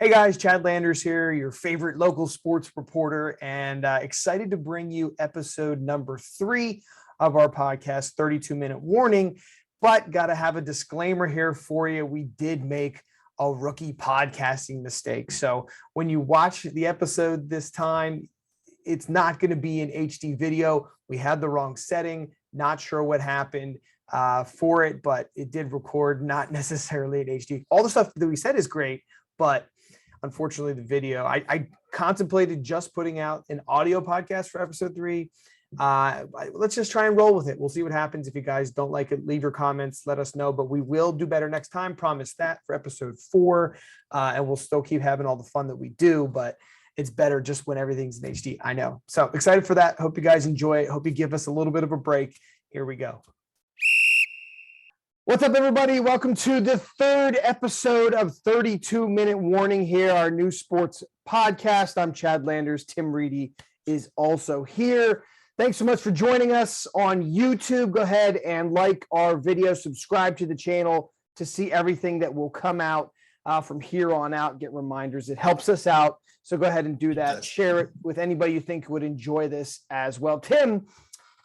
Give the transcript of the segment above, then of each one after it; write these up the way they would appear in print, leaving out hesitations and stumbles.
Hey guys, Chad Landers here, your favorite local sports reporter, and excited to bring you episode number 3 of our podcast, 32-Minute Warning. But got to have a disclaimer here for you. We did make a rookie podcasting mistake. So when you watch the episode this time, it's not going to be an HD video. We had the wrong setting. Not sure what happened for it, but it did record not necessarily in HD. All the stuff that we said is great, but unfortunately, the video, I contemplated just putting out an audio podcast for episode 3. Let's just try and roll with it. We'll see what happens. If you guys don't like it, leave your comments, let us know, but we will do better next time. Promise that for episode 4. And we'll still keep having all the fun that we do, but it's better just when everything's in HD. I know. So excited for that. Hope you guys enjoy it. Hope you give us a little bit of a break. Here we go. What's up, everybody? Welcome to the 3rd episode of 32-Minute Warning here, our new sports podcast. I'm Chad Landers. Tim Reedy is also here. Thanks so much for joining us on YouTube. Go ahead and like our video, subscribe to the channel to see everything that will come out from here on out. Get reminders. It helps us out. So go ahead and do that. Share it with anybody you think would enjoy this as well. Tim,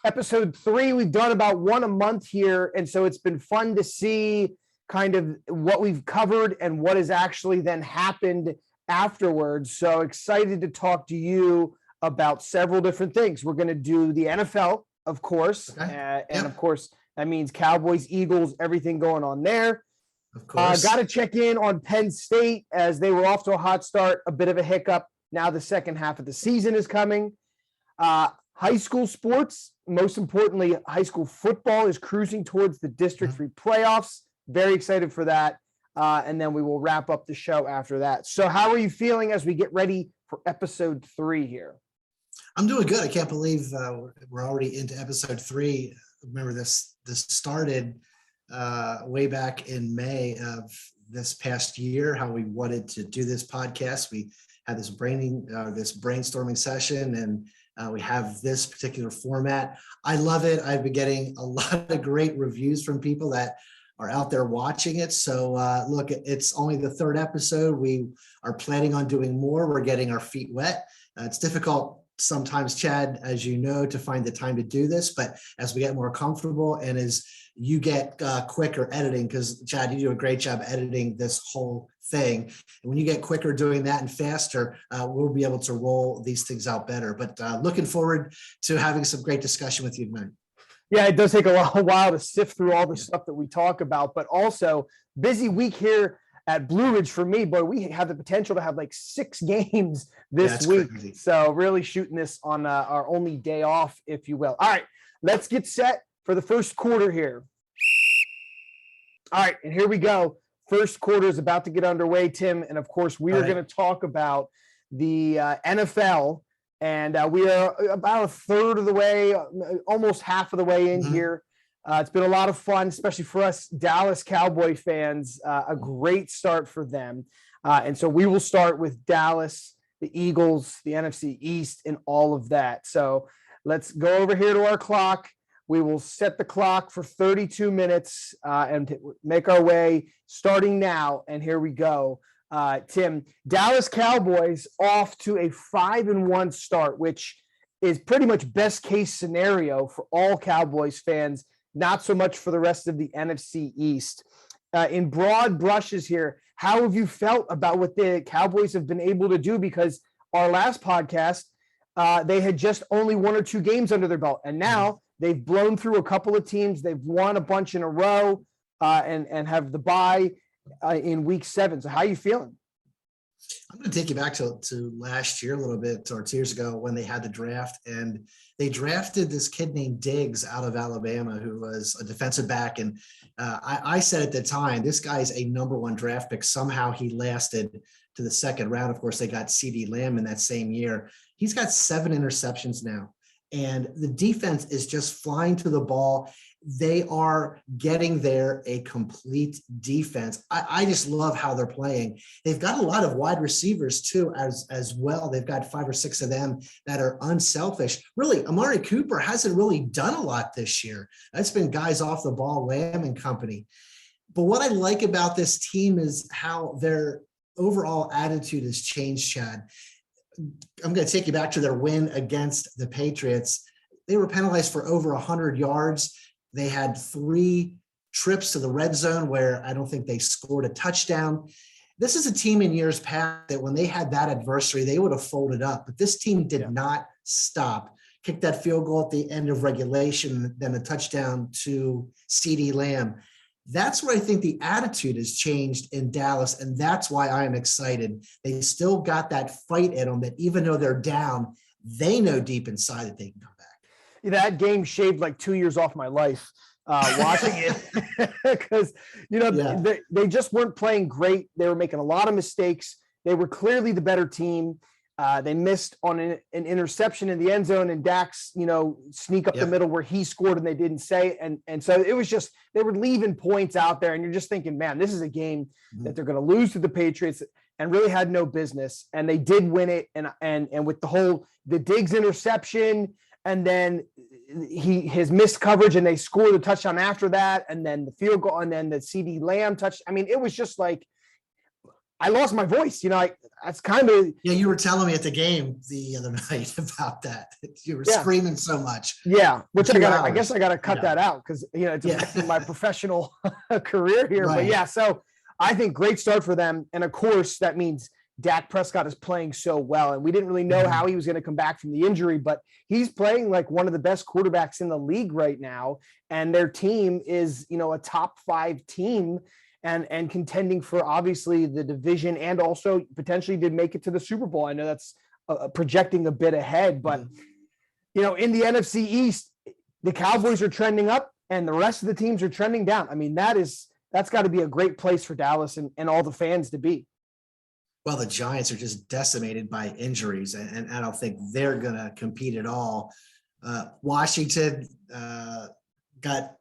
episode 3, we've done about one a month here. And so it's been fun to see kind of what we've covered and what has actually then happened afterwards. So excited to talk to you about several different things. We're going to do the NFL, of course. Okay. And of course, that means Cowboys, Eagles, everything going on there. Of course. Got to check in on Penn State as they were off to a hot start, a bit of a hiccup. Now the second half of the season is coming. High school sports, most importantly, high school football is cruising towards the District 3 playoffs. Very excited for that. And then we will wrap up the show after that. So how are you feeling as we get ready for episode 3 here? I'm doing good. I can't believe we're already into episode 3. Remember this started way back in May of this past year, how we wanted to do this podcast. We had this brainstorming session, and we have this particular format. I love it. I've been getting a lot of great reviews from people that are out there watching it. So look, it's only the 3rd episode. We are planning on doing more. We're getting our feet wet. It's difficult sometimes, Chad, as you know, to find the time to do this, but as we get more comfortable and as you get quicker editing, because Chad, you do a great job editing this whole thing. And when you get quicker doing that and faster, we'll be able to roll these things out better. But looking forward to having some great discussion with you tonight. Yeah, it does take a while to sift through all the stuff that we talk about, but also busy week here at Blue Ridge for me, but we have the potential to have like 6 games this week. Crazy. So really shooting this on our only day off, if you will. All right, let's get set for the first quarter here. All right, and here we go. First quarter is about to get underway, Tim. And of course, we are going to talk about the NFL. And we are about a third of the way, almost half of the way in here. It's been a lot of fun, especially for us Dallas Cowboy fans. A great start for them. And so we will start with Dallas, the Eagles, the NFC East, and all of that. So let's go over here to our clock. We will set the clock for 32 minutes and make our way starting now. And here we go. Tim, Dallas Cowboys off to a 5-1 start, which is pretty much best case scenario for all Cowboys fans, not so much for the rest of the NFC East. In broad brushes here, how have you felt about what the Cowboys have been able to do? Because our last podcast, they had just only 1 or 2 games under their belt. And now they've blown through a couple of teams. They've won a bunch in a row and have the bye in week 7. So how are you feeling? I'm going to take you back to last year a little bit, or 2 years ago, when they had the draft, and they drafted this kid named Diggs out of Alabama, who was a defensive back. And I said at the time, this guy's a number 1 draft pick. Somehow he lasted to the 2nd round. Of course, they got CeeDee Lamb in that same year. He's got 7 interceptions now. And the defense is just flying to the ball. They are getting there a complete defense. I just love how they're playing. They've got a lot of wide receivers too, as well. They've got 5 or 6 of them that are unselfish. Really, Amari Cooper hasn't really done a lot this year. It's been guys off the ball, Lamb and company. But what I like about this team is how they're overall attitude has changed, Chad. I'm going to take you back to their win against the Patriots. They were penalized for over 100 yards. They had 3 trips to the red zone where I don't think they scored a touchdown. This is a team in years past that when they had that adversary, they would have folded up. But this team did not stop. Kicked that field goal at the end of regulation, then a touchdown to CeeDee Lamb. That's where I think the attitude has changed in Dallas, and that's why I am excited. They still got that fight in them that even though they're down, they know deep inside that they can come back. That game shaved like 2 years off my life watching it because, they just weren't playing great. They were making a lot of mistakes. They were clearly the better team. They missed on an interception in the end zone, and Dax, sneak up the middle where he scored and they didn't say. And so it was just, they were leaving points out there, and you're just thinking, man, this is a game that they're going to lose to the Patriots and really had no business. And they did win it. And with the Diggs interception, and then his missed coverage, and they scored a touchdown after that, and then the field goal, and then the CeeDee Lamb touch. I mean, it was just like, I lost my voice, that's kind of. Yeah, you were telling me at the game the other night about that. You were screaming so much. Yeah, which I guess I got to cut that out because, it's affecting my professional career here. Right. But so I think great start for them. And of course, that means Dak Prescott is playing so well. And we didn't really know how he was going to come back from the injury, but he's playing like one of the best quarterbacks in the league right now. And their team is, a top 5 team. And contending for obviously the division, and also potentially did make it to the Super Bowl. I know that's projecting a bit ahead, but in the NFC East, the Cowboys are trending up and the rest of the teams are trending down. I mean, that's got to be a great place for Dallas and all the fans to be. Well, the Giants are just decimated by injuries, and I don't think they're going to compete at all. Washington got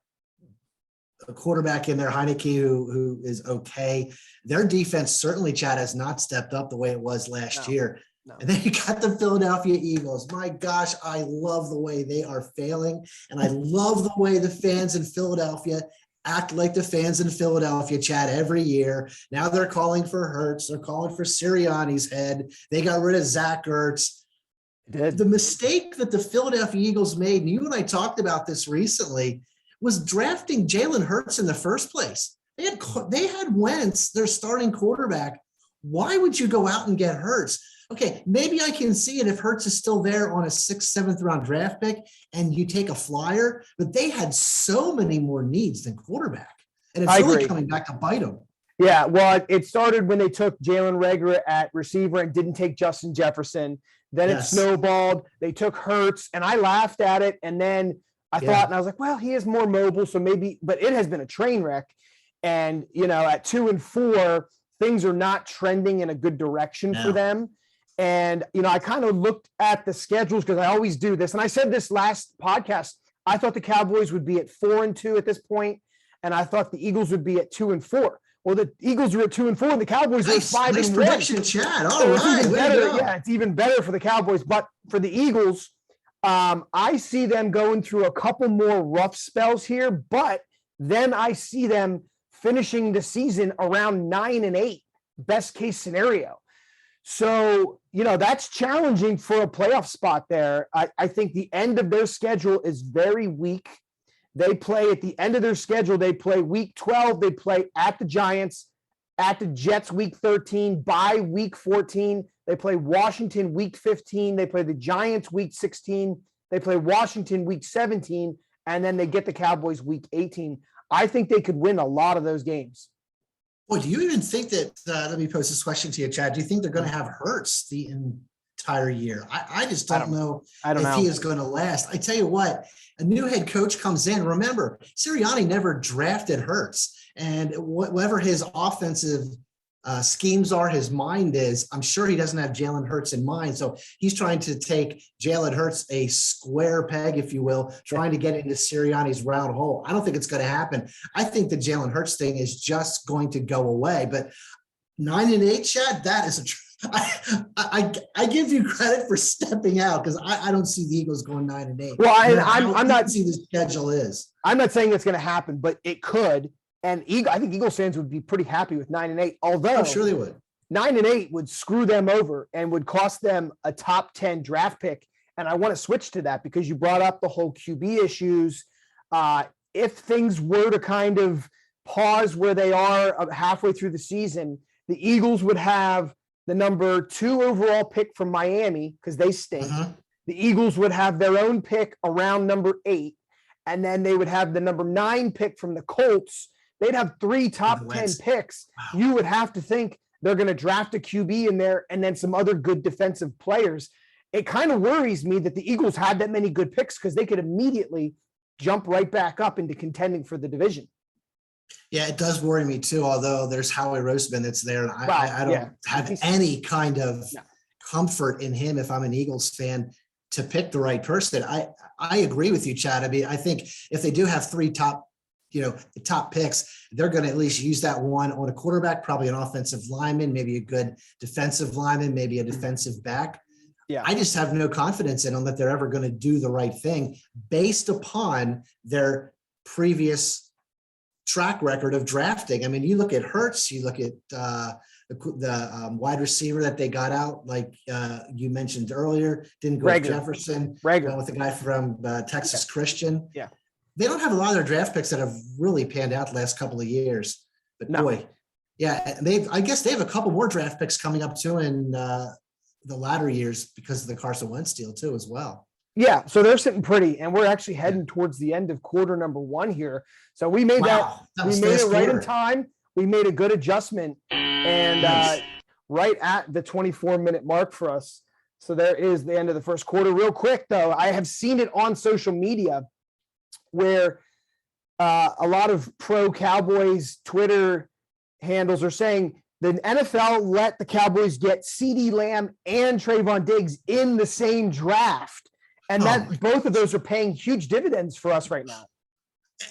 a quarterback in there, Heineke, who is okay. Their defense certainly, Chad, has not stepped up the way it was last year. No. And then you got the Philadelphia Eagles. My gosh, I love the way they are failing. And I love the way the fans in Philadelphia act like the fans in Philadelphia, Chad, every year. Now they're calling for Hurts. They're calling for Sirianni's head. They got rid of Zach Ertz. The mistake that the Philadelphia Eagles made, and you and I talked about this recently, was drafting Jalen Hurts in the first place. They had Wentz, their starting quarterback. Why would you go out and get Hurts? Okay, maybe I can see it if Hurts is still there on a 6th, 7th round draft pick and you take a flyer, but they had so many more needs than quarterback. And it's really coming back to bite them. Yeah, well, it started when they took Jalen Reagor at receiver and didn't take Justin Jefferson. Then it snowballed. They took Hurts, and I laughed at it. And then I thought, and I was like, well, he is more mobile, so maybe, but it has been a train wreck. And, at 2-4, things are not trending in a good direction for them. And, I kind of looked at the schedules because I always do this. And I said this last podcast, I thought the Cowboys would be at 4-2 at this point, and I thought the Eagles would be at 2-4. Well, the Eagles are at 2-4, and the Cowboys are at 5-1. Nice prediction, Chad. All right. It's better. Yeah, it's even better for the Cowboys. But for the Eagles, I see them going through a couple more rough spells here, but then I see them finishing the season around 9-8, best case scenario. So, that's challenging for a playoff spot there. I think the end of their schedule is very weak. They play at the end of their schedule. They play week 12. They play at the Giants, at the Jets week 13, by week 14. They play Washington week 15. They play the Giants week 16. They play Washington week 17. And then they get the Cowboys week 18. I think they could win a lot of those games. Boy, do you even think that, let me pose this question to you, Chad. Do you think they're going to have Hurts the entire year? I just don't know if he is going to last. I tell you what, a new head coach comes in. Remember, Sirianni never drafted Hurts. And whatever his offensive schemes are, his mind is, I'm sure he doesn't have Jalen Hurts in mind. So he's trying to take Jalen Hurts, a square peg, if you will, trying to get into Sirianni's round hole. I don't think it's going to happen. I think the Jalen Hurts thing is just going to go away. But 9-8, Chad, that is I give you credit for stepping out because I don't see the Eagles going 9-8. Well, I'm not see the schedule is. I'm not saying it's going to happen, but it could. And I think Eagles fans would be pretty happy with 9-8. Although I'm sure they would. 9-8 would screw them over and would cost them a top 10 draft pick. And I want to switch to that because you brought up the whole QB issues. If things were to kind of pause where they are halfway through the season, the Eagles would have the number 2 overall pick from Miami because they stink. The Eagles would have their own pick around number 8. And then they would have the number 9 pick from the Colts. They'd have 3 top 10 picks. Wow. You would have to think they're going to draft a QB in there and then some other good defensive players. It kind of worries me that the Eagles had that many good picks because they could immediately jump right back up into contending for the division. Yeah, it does worry me too, although there's Howie Roseman that's there. And I don't have any kind of comfort in him if I'm an Eagles fan to pick the right person. I agree with you, Chad. I mean, I think if they do have 3 top picks, they're going to at least use that one on a quarterback, probably an offensive lineman, maybe a good defensive lineman, maybe a defensive back. Yeah, I just have no confidence in them that they're ever going to do the right thing based upon their previous track record of drafting. I mean, you look at Hurts, you look at the wide receiver that they got out, like you mentioned earlier, didn't go with Jefferson, went with the guy from Texas Christian. Yeah. They don't have a lot of their draft picks that have really panned out the last couple of years. But boy, yeah, I guess they have a couple more draft picks coming up too in the latter years because of the Carson Wentz deal too as well. Yeah, so they're sitting pretty, and we're actually heading towards the end of quarter number 1 here. So we made we made it right in time. We made a good adjustment, and right at the 24-minute mark for us. So there is the end of the first quarter. Real quick though, I have seen it on social media where a lot of pro Cowboys Twitter handles are saying the NFL let the Cowboys get CeeDee Lamb and Trayvon Diggs in the same draft. And that both of those are paying huge dividends for us right now.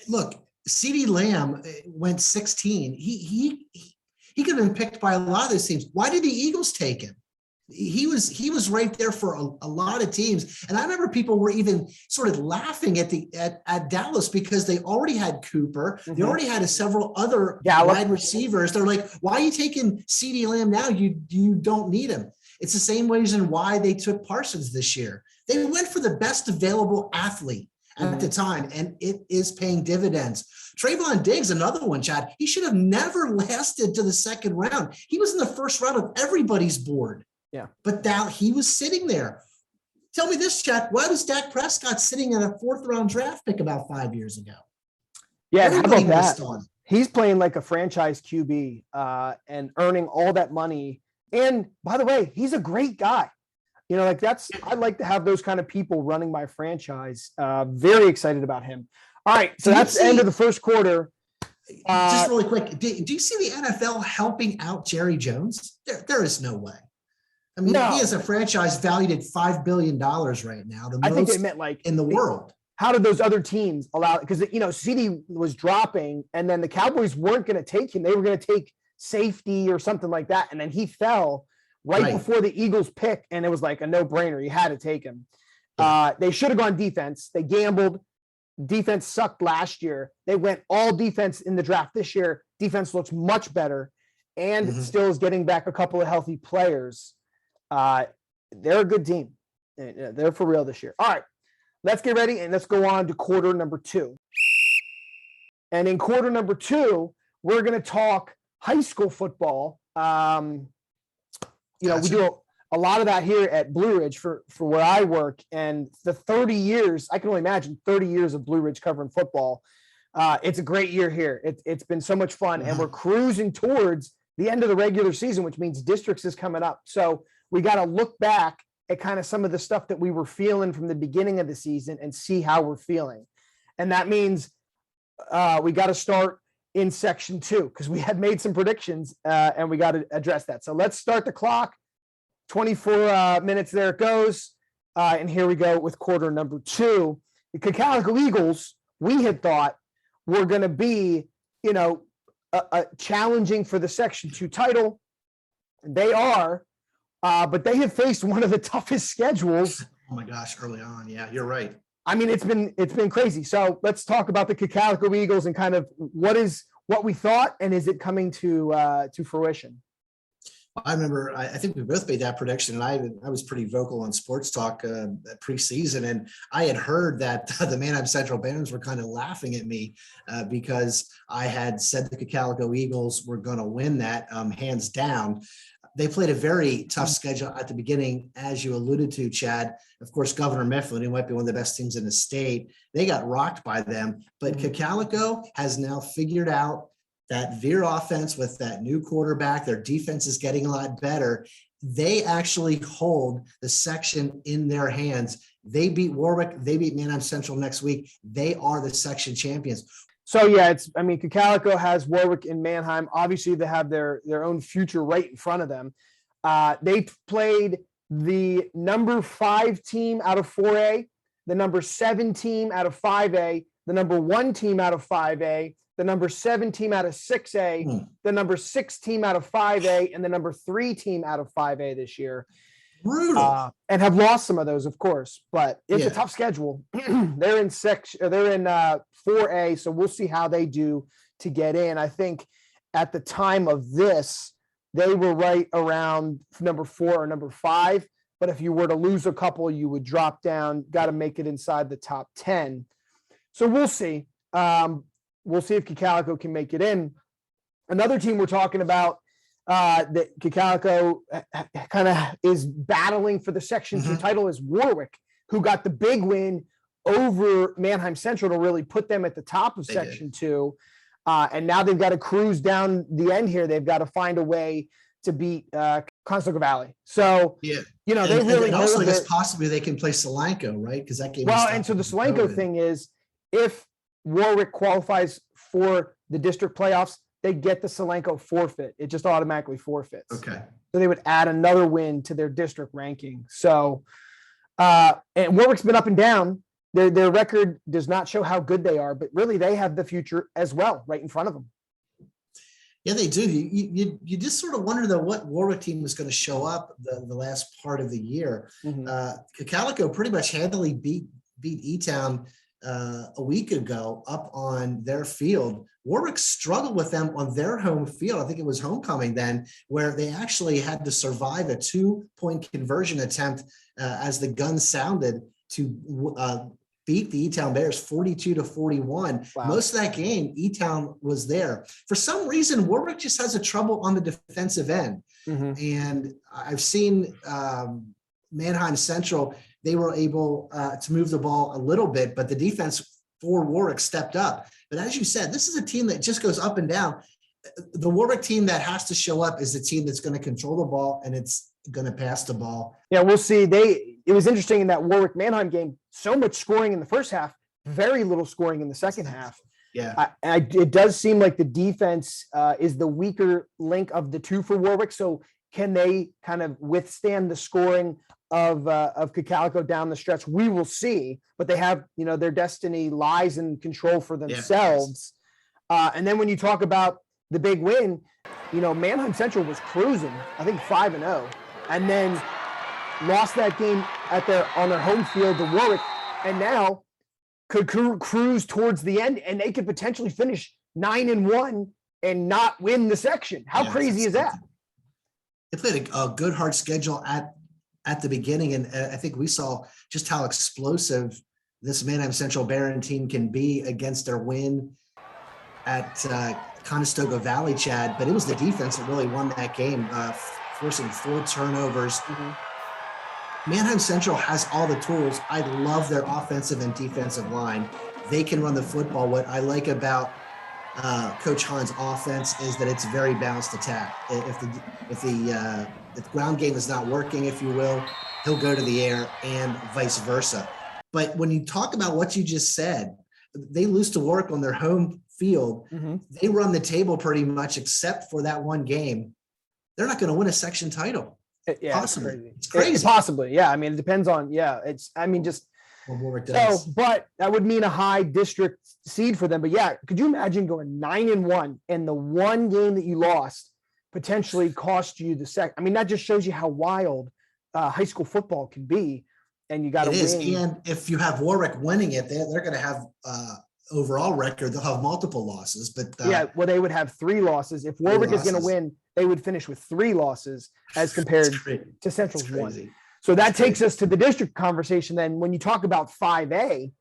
Look, CeeDee Lamb went 16. He could have been picked by a lot of those teams. Why did the Eagles take him? He was right there for a lot of teams. And I remember people were even sort of laughing at Dallas because they already had Cooper. They already had several other wide receivers. They're like, why are you taking CeeDee Lamb now? You don't need him. It's the same reason why they took Parsons this year. They went for the best available athlete at the time, and it is paying dividends. Trayvon Diggs, another one, Chad. He should have never lasted to the second round. He was in the first round of everybody's board. Yeah. But now he was sitting there. Tell me this, Chad. Why was Dak Prescott sitting in a 4th round draft pick about 5 years ago? Yeah, how about that? He's playing like a franchise QB and earning all that money. And by the way, he's a great guy. You know, like I'd like to have those kind of people running my franchise. Very excited about him. All right. So that's the end of the first quarter. Just really quick. Do you see the NFL helping out Jerry Jones? There is no way. I mean, he is a franchise valued at $5 billion right now. I think they meant like in the world. How did those other teams allow? Because, CeeDee was dropping and then the Cowboys weren't going to take him. They were going to take safety or something like that. And then he fell right before the Eagles pick. And it was like a no-brainer. You had to take him. They should have gone defense. They gambled. Defense sucked last year. They went all defense in the draft this year. Defense looks much better and still is getting back a couple of healthy players. They're a good team. They're for real this year. All right, let's get ready and let's go on to quarter number 2. And in quarter number 2, we're going to talk high school football. We do a lot of that here at Blue Ridge for where I work, and the 30 years, I can only imagine 30 years of Blue Ridge covering football. It's a great year here. It's been so much fun, and we're cruising towards the end of the regular season, which means districts is coming up. So we got to look back at kind of some of the stuff that we were feeling from the beginning of the season and see how we're feeling. And that means we got to start in section 2 because we had made some predictions and we got to address that. So let's start the clock. 24 minutes, there it goes. And here we go with quarter number 2. The Calico Eagles, we had thought were going to be, challenging for the section 2 title. They are, but they have faced one of the toughest schedules. Oh my gosh, early on. Yeah, you're right. I mean, it's been crazy. So let's talk about the Calico Eagles and kind of what we thought and is it coming to fruition? I remember, I think we both made that prediction, and I was pretty vocal on Sports Talk preseason, and I had heard that the Manheim Central Barons were kind of laughing at me because I had said the Cocalico Eagles were going to win that hands down. They played a very tough schedule at the beginning, as you alluded to, Chad. Of course, Governor Mifflin, who might be one of the best teams in the state, they got rocked by them. But Cocalico has now figured out that Veer offense with that new quarterback. Their defense is getting a lot better. They actually hold the section in their hands. They beat Warwick. They beat Manheim Central next week. They are the section champions. So yeah, Cocalico has Warwick and Manheim. Obviously, they have their own future right in front of them. They played the number 5 team out of 4A, the number 7 team out of 5A, the number 1 team out of 5A, the number 7 team out of 6A, the number 6 team out of 5A, and the number 3 team out of 5A this year. Brutal. And have lost some of those, of course, but it's a tough schedule. They're in 4A, so we'll see how they do to get in. I think at the time of this, they were right around number 4 or number 5. But if you were to lose a couple, you would drop down, got to make it inside the top 10. So we'll see. We'll see if Cocalico can make it in. Another team we're talking about that Cocalico kind of is battling for the Section 2 title is Warwick, who got the big win over Manheim Central to really put them at the top of Section 2. And now they've got to cruise down the end here. They've got to find a way to beat Conestoga Valley. So, they really and also, I guess possibly they can play Solanco, right? Because that game. Well, and so the Solanco thing is, if Warwick qualifies for the district playoffs, they get the Solanco forfeit. It just automatically forfeits. Okay. So they would add another win to their district ranking. So, and Warwick's been up and down. Their record does not show how good they are, but really they have the future as well right in front of them. Yeah, they do. You just sort of wonder, though, what Warwick team was going to show up the last part of the year. Cocalico pretty much handily beat E-Town a week ago up on their field. Warwick struggled with them on their home field. I think it was homecoming then, where they actually had to survive a 2-point conversion attempt as the gun sounded to beat the E-Town Bears 42-41. Wow. Most of that game, E-Town was there. For some reason, Warwick just has a trouble on the defensive end. And I've seen Manheim Central, they were able to move the ball a little bit, but the defense for Warwick stepped up. But as you said, this is a team that just goes up and down. The Warwick team that has to show up is the team that's going to control the ball and it's going to pass the ball. Yeah, we'll see. It was interesting in that Warwick Manheim game, so much scoring in the first half, very little scoring in the second half. Yeah. It does seem like the defense is the weaker link of the two for Warwick. So can they kind of withstand the scoring of Cocalico down the stretch? We will see, but they have, their destiny lies in control for themselves. And then when you talk about the big win, Manheim Central was cruising, I think 5-0, and then lost that game on their home field to Warwick, and now could cruise towards the end, and they could potentially finish 9-1 and not win the section. How crazy is that? They played a good hard schedule at the beginning, and I think we saw just how explosive this Manheim Central Baron team can be against their win at Conestoga Valley, Chad. But it was the defense that really won that game, forcing 4 turnovers. Manheim Central has all the tools. I love their offensive and defensive line. They can run the football. What I like about Coach Hahn's offense is that it's a very balanced attack. If the ground game is not working, if you will, he'll go to the air and vice versa. But when you talk about what you just said, they lose to Warwick on their home field. They run the table pretty much, except for that one game. They're not going to win a section title. Possibly. It's crazy. Possibly. Yeah. I mean, it depends on, just what Warwick does. So, but that would mean a high district seed for them. But yeah, could you imagine going 9-1 and the one game that you lost potentially cost you the second? I mean, that just shows you how wild high school football can be. And you got to win. And if you have Warwick winning it, they're going to have overall record, they'll have multiple losses, but yeah, well, they would have 3 losses. If Warwick is going to win, they would finish with 3 losses as compared to Central's 1. So that takes us to the district conversation. Then when you talk about 5A,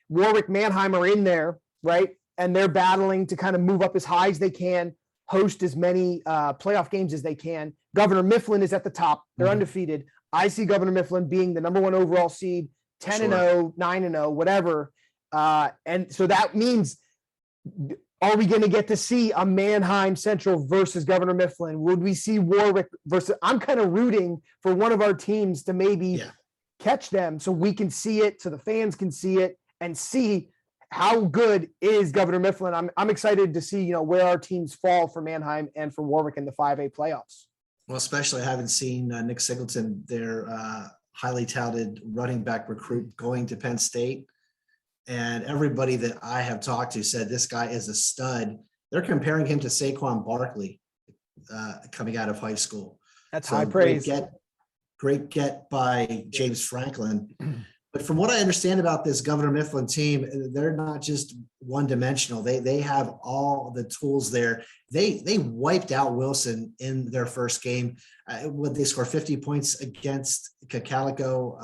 Warwick, Manheim are in there, right? And they're battling to kind of move up as high as they can, host as many playoff games as they can. Governor Mifflin is at the top. They're undefeated. I see Governor Mifflin being the number 1 overall seed, 10-0, 9-0, whatever. And so that means, are we going to get to see a Manheim Central versus Governor Mifflin? Would we see Warwick versus? I'm kind of rooting for one of our teams to maybe catch them so we can see it, so the fans can see it and see how good is Governor Mifflin. I'm excited to see, where our teams fall for Manheim and for Warwick in the 5A playoffs. Well, especially I haven't seen Nick Singleton, their highly touted running back recruit, going to Penn State. And everybody that I have talked to said this guy is a stud. They're comparing him to Saquon Barkley coming out of high school. That's high praise. Great get by James Franklin. But from what I understand about this Governor Mifflin team, they're not just one-dimensional. They have all the tools there. They wiped out Wilson in their first game. Would they score 50 points against Calico?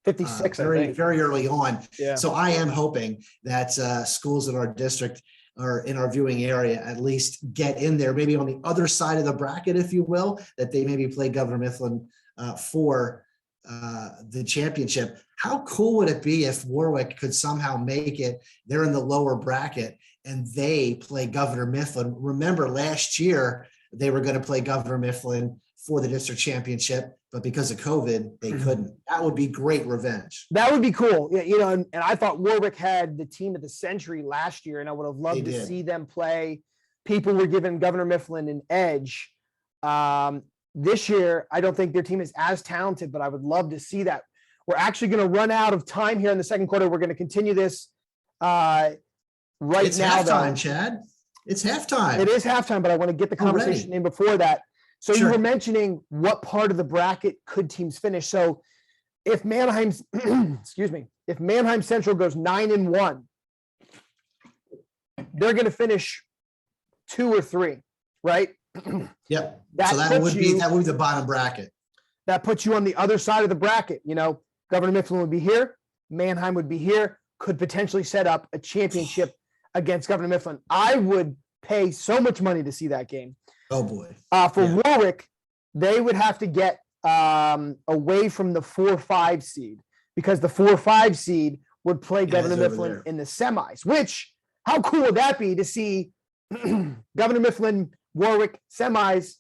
56, very early on. Yeah. So I am hoping that schools in our district or in our viewing area at least get in there, maybe on the other side of the bracket, if you will, that they maybe play Governor Mifflin for the championship. How cool would it be if Warwick could somehow make it? They're in the lower bracket and they play Governor Mifflin. Remember, last year they were going to play Governor Mifflin for the district championship, but because of COVID, they couldn't. That would be great revenge. That would be cool. And I thought Warwick had the team of the century last year, and I would have loved to see them play. People were giving Governor Mifflin an edge. This year, I don't think their team is as talented, but I would love to see that. We're actually going to run out of time here in the second quarter. We're going to continue this it's now. It's halftime, Chad. It's halftime. It is halftime, but I want to get the conversation in before that. So you were mentioning what part of the bracket could teams finish. So if Manheim's, if Manheim Central goes 9-1, they're going to finish 2 or 3, right? Yep. So that would be the bottom bracket. That puts you on the other side of the bracket. Governor Mifflin would be here, Manheim would be here, could potentially set up a championship against Governor Mifflin. I would pay so much money to see that game. Oh boy. For Warwick, they would have to get away from the 4-5 seed, because the 4-5 seed would play Governor Mifflin in the semis, which, how cool would that be to see Governor Mifflin, Warwick semis,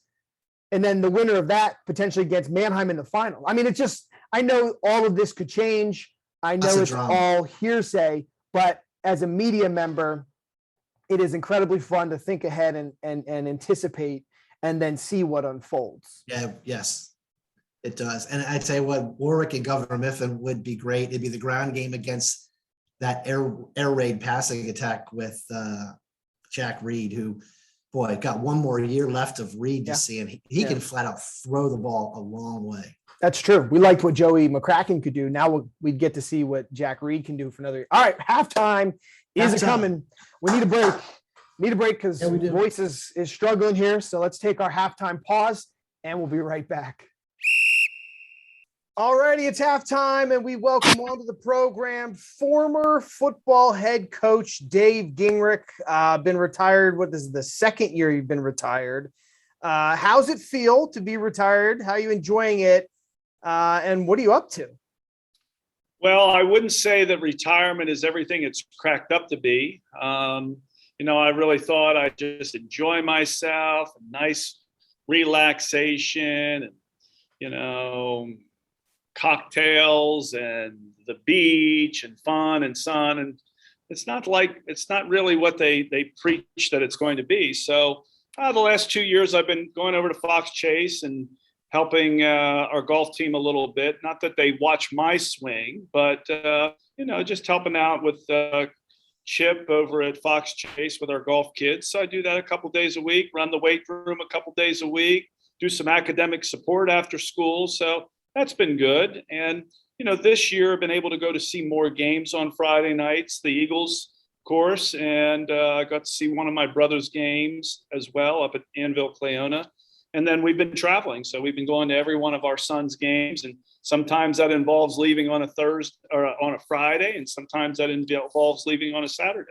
and then the winner of that potentially gets Manheim in the final. I mean, it's just, I know all of this could change. I know it's all hearsay, but as a media member, it is incredibly fun to think ahead and anticipate and then see what unfolds. Yeah, yes, it does. And I tell you what, Warwick and Governor Mifflin would be great. It'd be the ground game against that air raid passing attack with Jack Reed, who, boy, got one more year left of Reed to see, and he can flat out throw the ball a long way. That's true. We liked what Joey McCracken could do. Now we'd get to see what Jack Reed can do for another year. All right, halftime is coming. We need a break. Because voice is struggling here. So let's take our halftime pause and we'll be right back. All righty, it's halftime and we welcome onto the program former football head coach Dave Gingrich. Been retired. What is the second year you've been retired? How's it feel to be retired? How are you enjoying it? And what are you up to? Well, I wouldn't say that retirement is everything it's cracked up to be. I really thought I'd just enjoy myself, a nice relaxation, and, cocktails and the beach and fun and sun. And it's not really what they preach that it's going to be. So the last 2 years I've been going over to Fox Chase and helping our golf team a little bit. Not that they watch my swing, but, just helping out with Chip over at Fox Chase with our golf kids. So I do that a couple days a week, run the weight room a couple days a week, do some academic support after school. So that's been good. And, this year I've been able to go to see more games on Friday nights. The Eagles course, and I got to see one of my brother's games as well up at Anvil Cleona. And then we've been traveling, so we've been going to every one of our son's games, and sometimes that involves leaving on a Thursday or on a Friday, and sometimes that involves leaving on a Saturday.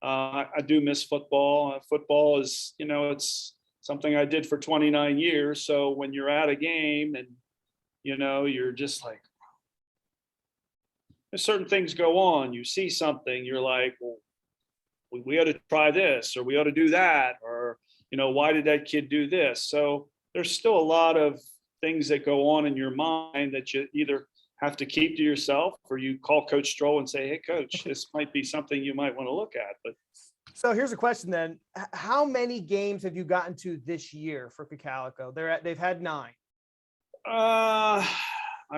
I do miss football. Football is, it's something I did for 29 years. So when you're at a game and, you're just like, there's certain things go on, you see something, you're like, well, we ought to try this, or we ought to do that, or, why did that kid do this? So there's still a lot of things that go on in your mind that you either have to keep to yourself, or you call Coach Stroll and say, hey, Coach, this might be something you might want to look at. But so here's a question then. How many games have you gotten to this year for Cocalico? They've had 9. I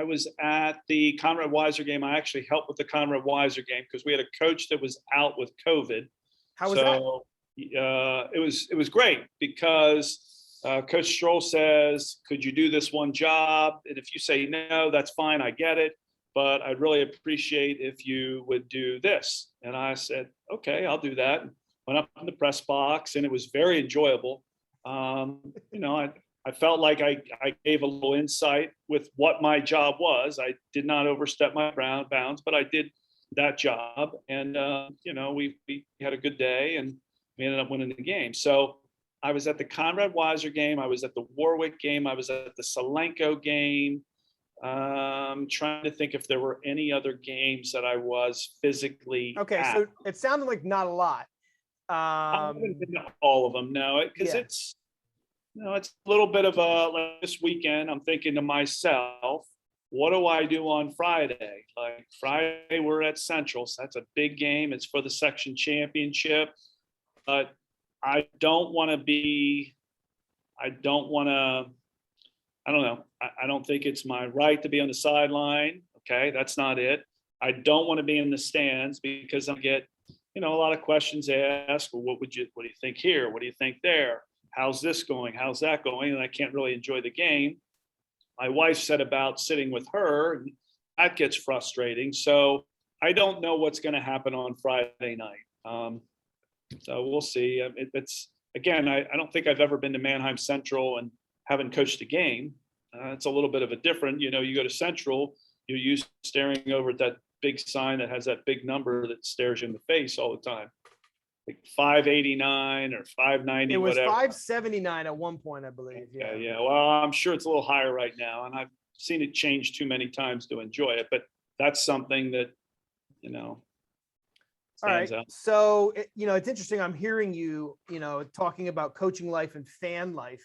was at the Conrad Weiser game. I actually helped with the Conrad Weiser game because we had a coach that was out with COVID. How was that? It was great because Coach Stroll says, could you do this one job? And if you say no, that's fine. I get it. But I'd really appreciate if you would do this. And I said, okay, I'll do that. Went up in the press box, and it was very enjoyable. I felt like I gave a little insight with what my job was. I did not overstep my bounds, but I did that job. And, we had a good day, and we ended up winning the game. So I was at the Conrad Weiser game. I was at the Warwick game. I was at the Solenko game. Trying to think if there were any other games that I was physically at. So it sounded like not a lot. I haven't been to all of them, no, because it's a little bit of like this weekend. I'm thinking to myself, what do I do on Friday? Like Friday, we're at Central, so that's a big game. It's for the section championship, but I don't want to. I don't know. I don't think it's my right to be on the sideline. Okay, that's not it. I don't want to be in the stands because I get, a lot of questions asked. Well, what do you think here? What do you think there? How's this going? How's that going? And I can't really enjoy the game. My wife said about sitting with her, and that gets frustrating. So I don't know what's going to happen on Friday night. So we'll see. It's again, I don't think I've ever been to Manheim Central and haven't coached a game. It's a little bit of a different, you go to Central, you're used to staring over at that big sign that has that big number that stares you in the face all the time. Like 589 or 590. It was whatever. 579 at one point, I believe. Yeah. Well, I'm sure it's a little higher right now, and I've seen it change too many times to enjoy it. But that's something that, All right. out. So, it's interesting. I'm hearing you, talking about coaching life and fan life.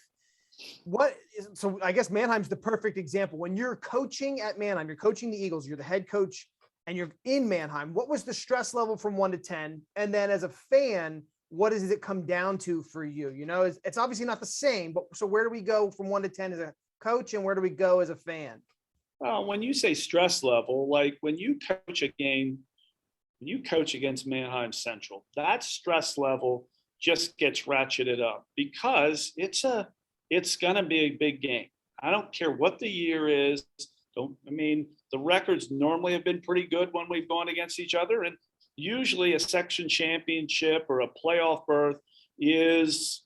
So I guess Manheim's the perfect example. When you're coaching at Manheim, you're coaching the Eagles, you're the head coach, and you're in Manheim. What was the stress level from 1 to 10? And then as a fan, what does it come down to for you? It's obviously not the same, but so where do we go from 1 to 10 as a coach, and where do we go as a fan? Well, when you say stress level, like when you coach a game, when you coach against Manheim Central, that stress level just gets ratcheted up because it's going to be a big game. I don't care what the year is. The records normally have been pretty good when we've gone against each other. And usually a section championship or a playoff berth is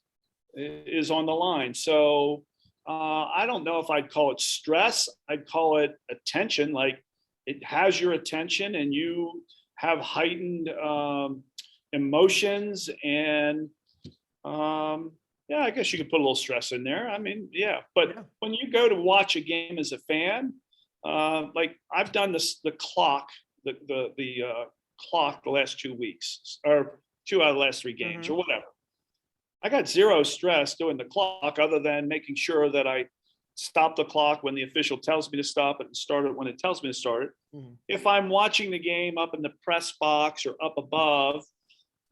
on the line. So I don't know if I'd call it stress. I'd call it attention. Like it has your attention and you have heightened emotions and I guess you could put a little stress in there. But when you go to watch a game as a fan, like I've done the clock, the clock the last 2 weeks or 2 out of the last 3 games or whatever. I got zero stress doing the clock other than making sure that I stop the clock when the official tells me to stop it and start it when it tells me to start it. If I'm watching the game up in the press box or up above,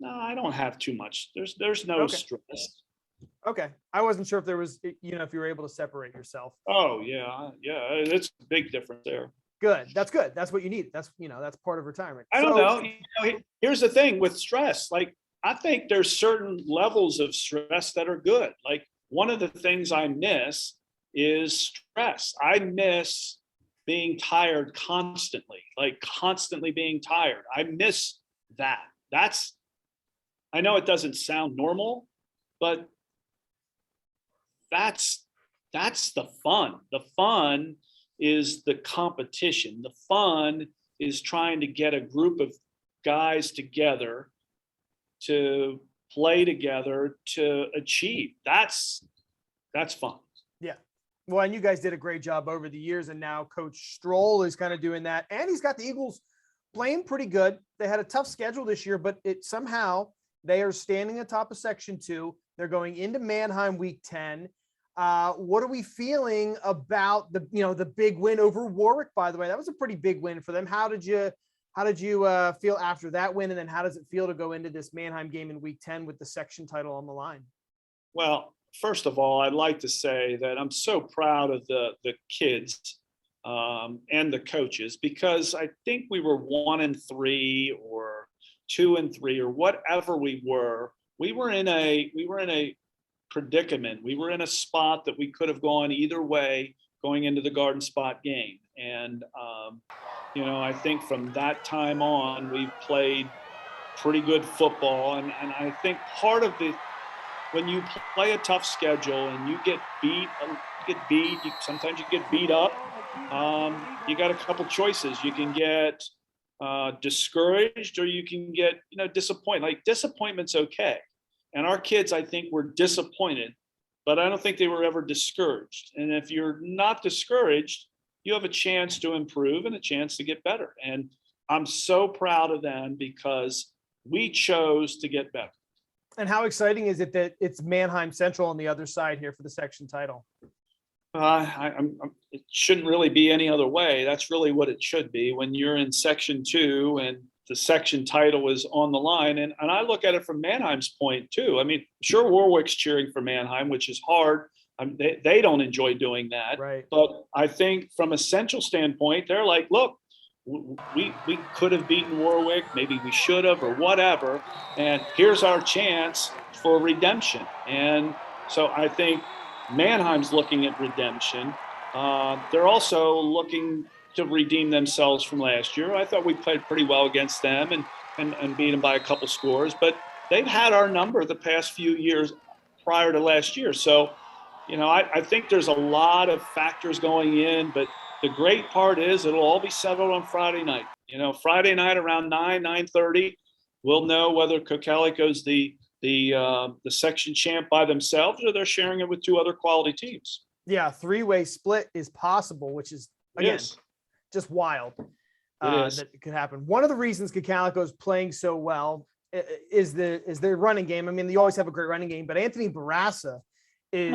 no, I don't have too much. There's no stress. Okay. I wasn't sure if there was, if you were able to separate yourself. Oh yeah. It's a big difference there. Good. That's good. That's what you need. That's part of retirement. I don't know. Here's the thing with stress. Like, I think there's certain levels of stress that are good. Like one of the things I miss is stress. I miss being tired constantly, like constantly being tired. I miss that. That's I know it doesn't sound normal, but that's the fun. The fun is the competition. The fun is trying to get a group of guys together to play together to achieve. That's fun. Yeah. Well, and you guys did a great job over the years, and now Coach Stroll is kind of doing that. And he's got the Eagles playing pretty good. They had a tough schedule this year, but it somehow they are standing atop of Section 2. They're going into Mannheim week 10. What are we feeling about the big win over Warwick, by the way? That was a pretty big win for them. How did you feel after that win? And then how does it feel to go into this Mannheim game in week 10 with the section title on the line? Well, first of all, I'd like to say that I'm so proud of the kids and the coaches, because I think we were 1-3 or 2-3 or whatever we were. We were in a predicament. We were in a spot that we could have gone either way going into the Garden Spot game. And, I think from that time on, we've played pretty good football. And I think part of when you play a tough schedule and you get beat, sometimes you get beat up. You got a couple choices. You can get discouraged, or you can get, disappointed. Like, disappointment's okay. And our kids, I think, were disappointed, but I don't think they were ever discouraged. And if you're not discouraged, you have a chance to improve and a chance to get better. And I'm so proud of them because we chose to get better. And how exciting is it that it's Mannheim Central on the other side here for the section title? It shouldn't really be any other way. That's really what it should be when you're in Section 2 and the section title is on the line. And I look at it from Mannheim's point too. I mean, sure, Warwick's cheering for Mannheim, which is hard. They don't enjoy doing that. Right. But I think from a Central standpoint, they're like, look, we could have beaten Warwick, maybe we should have, or whatever. And here's our chance for redemption. And so I think Mannheim's looking at redemption. They're also looking to redeem themselves from last year. I thought we played pretty well against them and beat them by a couple scores, but they've had our number the past few years prior to last year. So, I think there's a lot of factors going in, but the great part is it'll all be settled on Friday night. Friday night around 9:30, we'll know whether Cocalico's the section champ by themselves, or they're sharing it with two other quality teams. Yeah, three-way split is possible, which is, again, just wild. That it could happen. One of the reasons Cocalico is playing so well is their running game. I mean, they always have a great running game, but Anthony Barassa is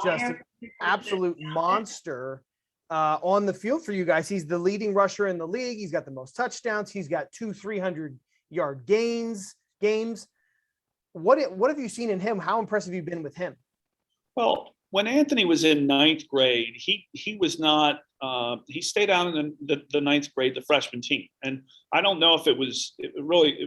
just an absolute monster on the field for you guys. He's the leading rusher in the league. He's got the most touchdowns. He's got 2 300-yard games. What have you seen in him? How impressive have you been with him? Well, when Anthony was in 9th grade, he was not. He stayed out in the 9th grade, the freshman team, and I don't know if it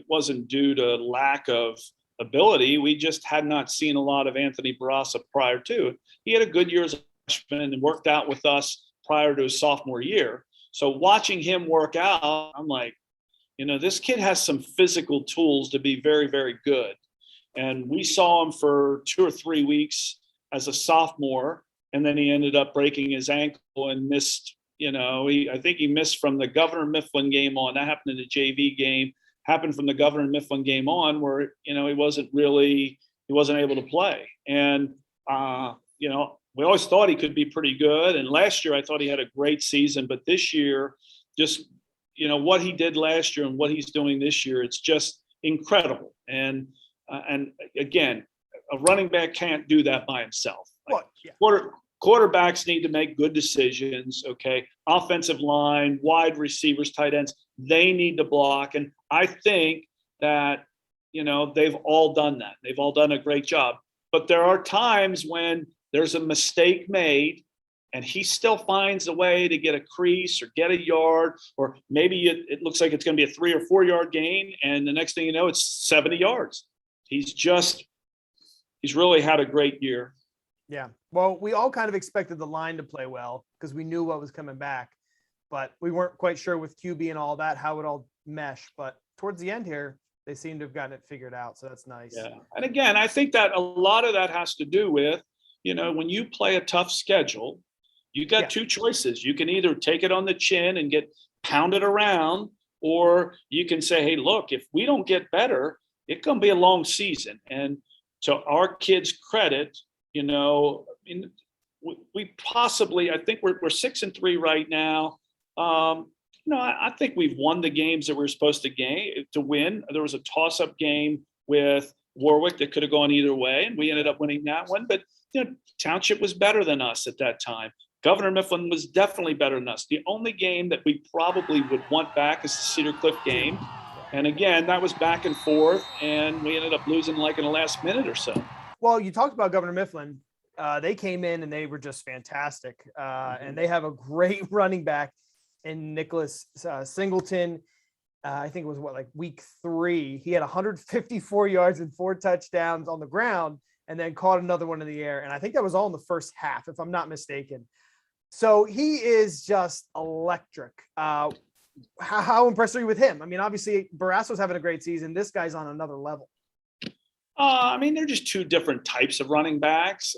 wasn't due to lack of ability. We just had not seen a lot of Anthony Barassa prior to. He had a good year as a freshman and worked out with us prior to his sophomore year. So watching him work out, I'm like, this kid has some physical tools to be very, very good. And we saw him for 2 or 3 weeks as a sophomore, and then he ended up breaking his ankle and missed. I think he missed from the Governor Mifflin game on. That happened in the JV game. Happened from the Governor Mifflin game on, where he wasn't able to play. And we always thought he could be pretty good. And last year I thought he had a great season, but this year, just what he did last year and what he's doing this year, it's just incredible. And again, a running back can't do that by himself. Quarterbacks need to make good decisions. Okay. Offensive line, wide receivers, tight ends, they need to block. And I think that, they've all done that. They've all done a great job, but there are times when there's a mistake made and he still finds a way to get a crease or get a yard, or maybe it looks like it's going to be a 3 or 4 yard gain. And the next thing you know, it's 70 yards. He's really had a great year. Yeah. Well, we all kind of expected the line to play well because we knew what was coming back, but we weren't quite sure with QB and all that, how it all mesh. But towards the end here, They seem to have gotten it figured out. So that's nice. Yeah. And again, I think that a lot of that has to do with, when you play a tough schedule, you got two choices. You can either take it on the chin and get pounded around, or you can say, hey, look, if we don't get better, it's going to be a long season. And to our kids' credit, we possibly, I think we're 6-3 right now. I think we've won the games that we're supposed to win. There was a toss-up game with Warwick that could have gone either way, and we ended up winning that one. But Township was better than us at that time. Governor Mifflin was definitely better than us. The only game that we probably would want back is the Cedar Cliff game. And again, that was back and forth, and we ended up losing like in the last minute or so. Well, you talked about Governor Mifflin. They came in and they were just fantastic. And they have a great running back in Nicholas Singleton. I think it was week 3. He had 154 yards and 4 touchdowns on the ground, and then caught another one in the air. And I think that was all in the first half, if I'm not mistaken. So he is just electric. How impressed are you with him? I mean, obviously Barrasso's having a great season. This guy's on another level. They're just two different types of running backs.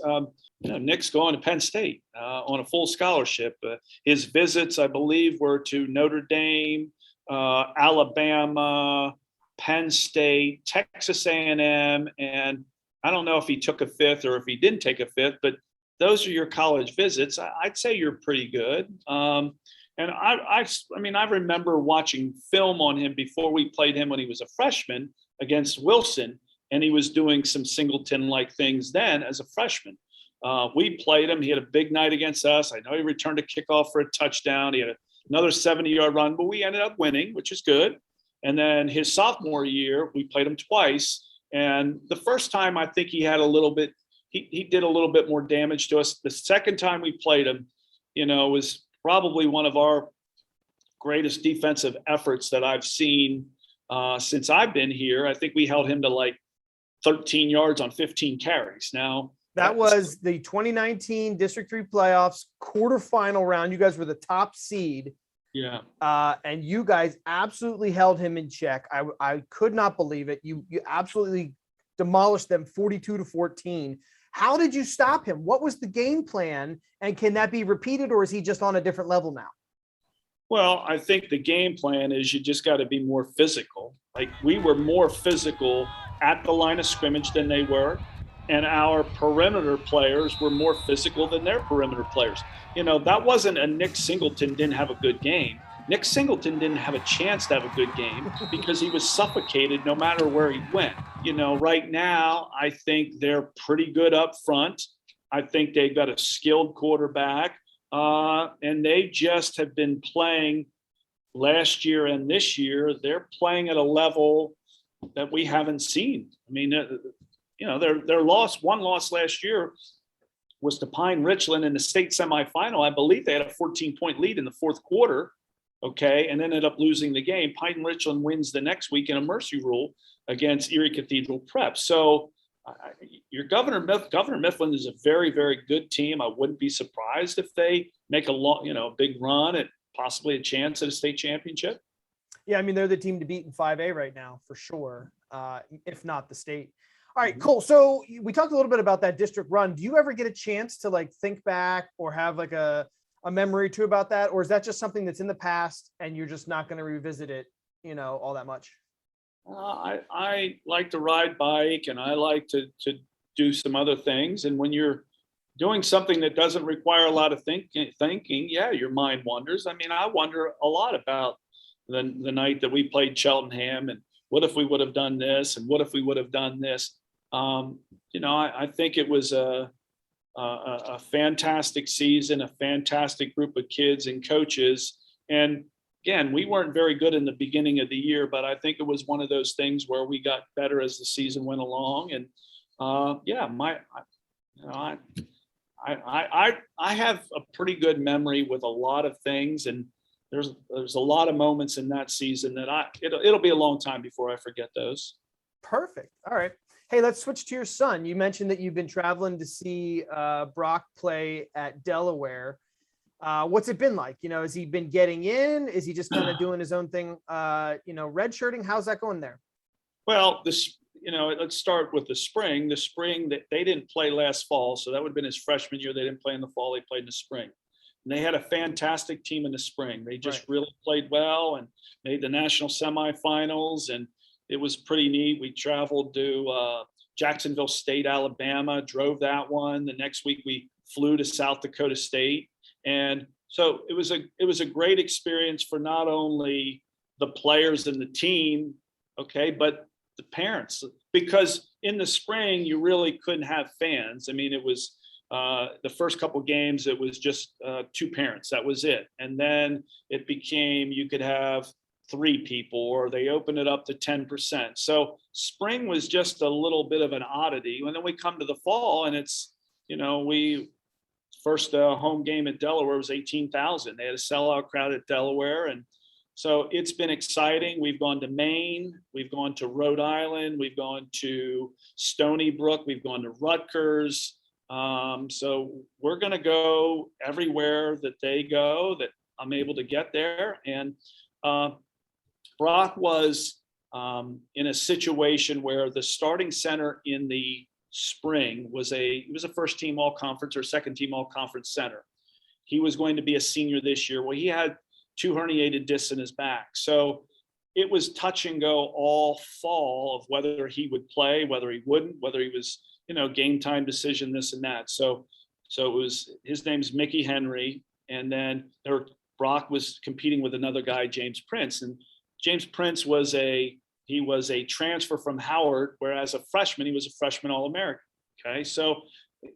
Nick's going to Penn State on a full scholarship. His visits, I believe, were to Notre Dame, Alabama, Penn State, Texas A&M, and I don't know if he took a fifth or if he didn't take a fifth, but those are your college visits. I'd say you're pretty good. And I remember watching film on him before we played him when he was a freshman against Wilson, and he was doing some Singleton-like things then as a freshman. We played him. He had a big night against us. I know he returned a kickoff for a touchdown. He had another 70-yard run, but we ended up winning, which is good. And then his sophomore year, we played him twice. And the first time, I think he had a little bit, he did a little bit more damage to us. The second time we played him, was probably one of our greatest defensive efforts that I've seen since I've been here. I think we held him to 13 yards on 15 carries. Now, that was the 2019 District 3 playoffs quarterfinal round. You guys were the top seed. Yeah. And you guys absolutely held him in check. I could not believe it. You absolutely demolished them 42-14. How did you stop him? What was the game plan? And can that be repeated, or is he just on a different level now? Well, I think the game plan is you just got to be more physical. We were more physical at the line of scrimmage than they were. And our perimeter players were more physical than their perimeter players. That wasn't a Nick Singleton didn't have a good game. Nick Singleton didn't have a chance to have a good game because he was suffocated no matter where he went. Right now, I think they're pretty good up front. I think they've got a skilled quarterback, and they just have been playing last year and this year. They're playing at a level that we haven't seen. I mean, their one loss last year was to Pine Richland in the state semifinal. I believe they had a 14-point lead in the fourth quarter. Okay, and ended up losing the game. Pine Richland wins the next week in a mercy rule against Erie Cathedral Prep. So your Governor Mifflin is a very, very good team. I wouldn't be surprised if they make a big run at possibly a chance at a state championship. Yeah, I mean, they're the team to beat in 5A right now for sure, if not the state. All right, cool. So we talked a little bit about that district run. Do you ever get a chance to think back or have a memory too about that? Or is that just something that's in the past and you're just not going to revisit it, all that much? I like to ride bike, and I like to do some other things. And when you're doing something that doesn't require a lot of thinking, yeah, your mind wanders. I mean, I wonder a lot about the night that we played Cheltenham, and what if we would have done this, and what if we would have done this. I think it was a fantastic season, a fantastic group of kids and coaches. And again, we weren't very good in the beginning of the year, but I think it was one of those things where we got better as the season went along. And I have a pretty good memory with a lot of things, and there's a lot of moments in that season that it'll be a long time before I forget those. Perfect. All right. Hey, let's switch to your son. You mentioned that you've been traveling to see Brock play at Delaware. What's it been like? Has he been getting in? Is he just kind of doing his own thing? Redshirting? How's that going there? Well, let's start with the spring. The spring that they didn't play last fall, so that would have been his freshman year. They didn't play in the fall; they played in the spring. And they had a fantastic team in the spring. They just really played well and made the national semifinals, and it was pretty neat. We traveled to Jacksonville State, Alabama, drove that one. The next week we flew to South Dakota State, and so it was a great experience for not only the players and the team, okay, but the parents, because in the spring you really couldn't have fans. I mean, it was the first couple of games, it was just 2 parents, that was it. And then it became, you could have 3 people, or they opened it up to 10%. So spring was just a little bit of an oddity. And then we come to the fall, and it's, we first home game at Delaware was 18,000. They had a sellout crowd at Delaware, and so it's been exciting. We've gone to Maine, we've gone to Rhode Island, we've gone to Stony Brook, we've gone to Rutgers. So we're going to go everywhere that they go, that I'm able to get there. And Brock was in a situation where the starting center in the spring was he was a first team all conference or second team all conference center. He was going to be a senior this year. Well, he had 2 herniated discs in his back. So it was touch and go all fall of whether he would play, whether he wouldn't, whether he was, game time decision, this and that. So it was, his name's Mickey Henry. And then Brock was competing with another guy, James Prince. And James Prince was a transfer from Howard, whereas a freshman, he was a freshman All-American. Okay. So,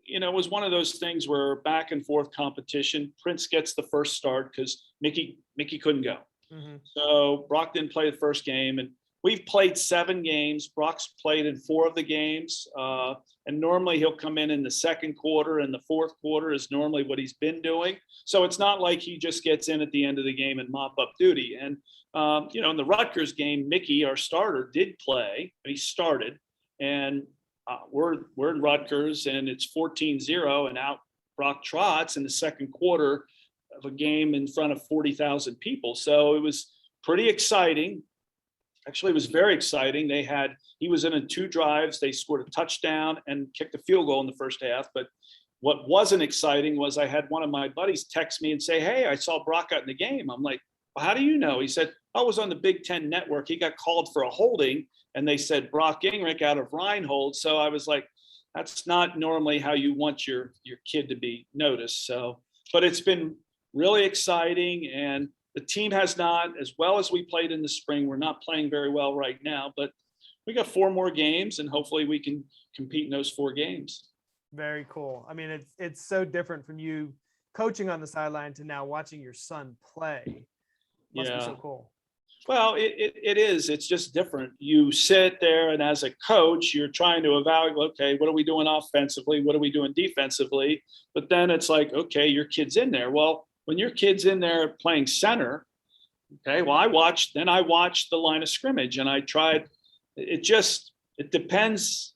it was one of those things where back and forth competition. Prince gets the first start because Mickey couldn't go. Mm-hmm. So Brock didn't play the first game, and we've played 7 games. Brock's played in 4 of the games, and normally he'll come in the second quarter, and the fourth quarter is normally what he's been doing. So it's not like he just gets in at the end of the game and mop up duty. And in the Rutgers game, Mickey, our starter, did play, but he started, and we're in Rutgers, and it's 14-0, and out Brock trots in the second quarter of a game in front of 40,000 people. So it was pretty exciting. Actually, it was very exciting. He was in 2 drives. They scored a touchdown and kicked a field goal in the first half. But what wasn't exciting was I had one of my buddies text me and say, "Hey, I saw Brock out in the game." I'm like, "Well, how do you know?" He said, "I was on the Big Ten Network. He got called for a holding, and they said Brock Gingrich out of Reinhold." So I was like, that's not normally how you want your kid to be noticed. So, but it's been really exciting, and the team has not, as well as we played in the spring, we're not playing very well right now, but we got 4 more games, and hopefully we can compete in those 4 games. Very cool. I mean, it's so different from you coaching on the sideline to now watching your son play. Must be so cool. Well, it is. It's just different. You sit there, and as a coach, you're trying to evaluate, okay, what are we doing offensively? What are we doing defensively? But then it's like, okay, your kid's in there. Well, when your kid's in there playing center, okay, well, I watched the line of scrimmage, and I tried. It depends.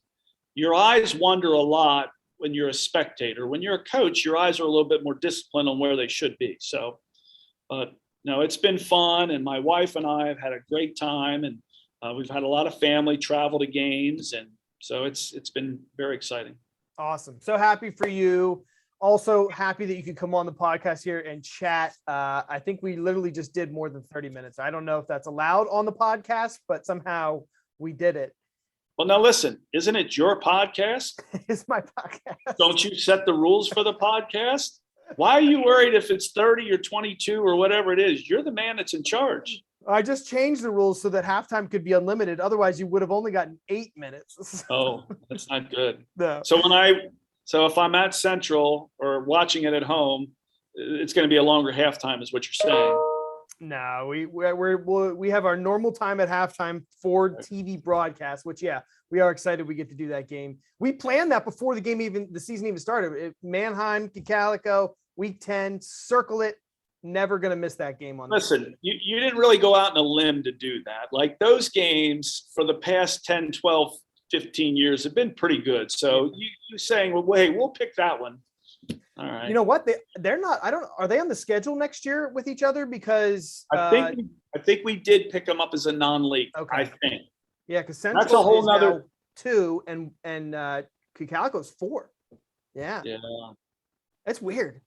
Your eyes wander a lot when you're a spectator. When you're a coach, your eyes are a little bit more disciplined on where they should be. So, no, it's been fun, and my wife and I have had a great time, and we've had a lot of family travel to games, and so it's been very exciting. Awesome. So happy for you. Also happy that you could come on the podcast here and chat. I think we literally just did more than 30 minutes. I don't know if that's allowed on the podcast, but somehow we did it. Well, now listen, isn't it your podcast? It's my podcast. Don't you set the rules for the podcast? Why are you worried if it's 30 or 22 or whatever it is? You're the man that's in charge. I just changed the rules so that halftime could be unlimited. Otherwise, you would have only gotten 8 minutes. Oh, that's not good. No. So if I'm at Central or watching it at home, it's going to be a longer halftime, is what you're saying. No, we have our normal time at halftime for TV broadcast, which, yeah, we are excited we get to do that game. We planned that before the season even started. Manheim, Calico, week 10, circle it. Never going to miss that game on. Listen, you didn't really go out on a limb to do that. Like, those games for the past 10, 12, 15 years have been pretty good. So you saying, well, hey, we'll pick that one. All right. You know what? They're not. Are they on the schedule next year with each other? Because I think we did pick them up as a non-league. Okay. I think. Yeah, because Central That's a whole is nother. now 2 and Calico's 4. Yeah, Yeah. it's weird.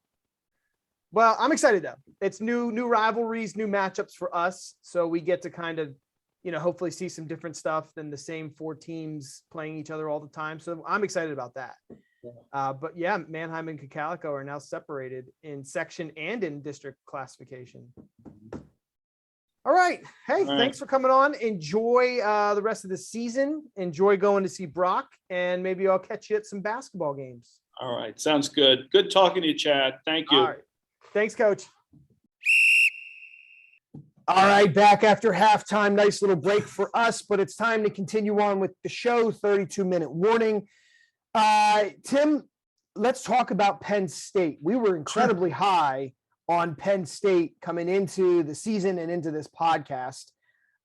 Well, I'm excited though. It's new rivalries, new matchups for us, so we get to kind of, hopefully see some different stuff than the same 4 teams playing each other all the time. So I'm excited about that. But yeah, Manheim and Calico are now separated in section and in district classification. All right. Hey, All right. thanks for coming on. Enjoy the rest of the season. Enjoy going to see Brock, and maybe I'll catch you at some basketball games. All right. Sounds good. Good talking to you, Chad. Thank you. All right. Thanks, Coach. All right, back after halftime. Nice little break for us, but it's time to continue on with the show. 32-minute warning. Tim, let's talk about Penn State. We were incredibly high on Penn State coming into the season and into this podcast.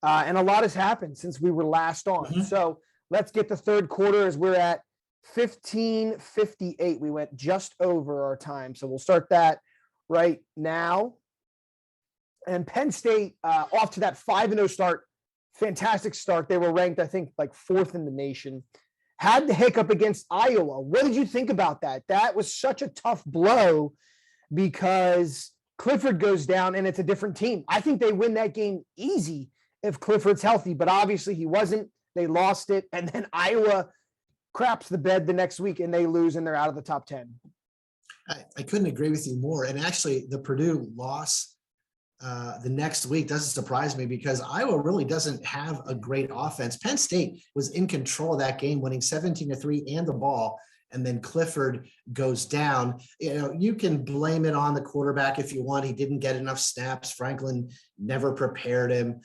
And a lot has happened since we were last on. Mhm. So let's get the third quarter as we're at 15:58. We went just over our time. So we'll start that right now. And Penn State off to that 5-0 start. Fantastic start. They were ranked, I think, like 4th in the nation. Had the hiccup against Iowa. What did you think about that? That was such a tough blow because Clifford goes down and it's a different team. I think they win that game easy if Clifford's healthy, but obviously he wasn't. They lost it. And then Iowa craps the bed the next week and they lose and they're out of the top 10. I couldn't agree with you more. And actually, the Purdue loss the next week doesn't surprise me because Iowa really doesn't have a great offense. Penn State was in control of that game, winning 17-3 and the ball. And then Clifford goes down. You can blame it on the quarterback if you want. He didn't get enough snaps. Franklin never prepared him.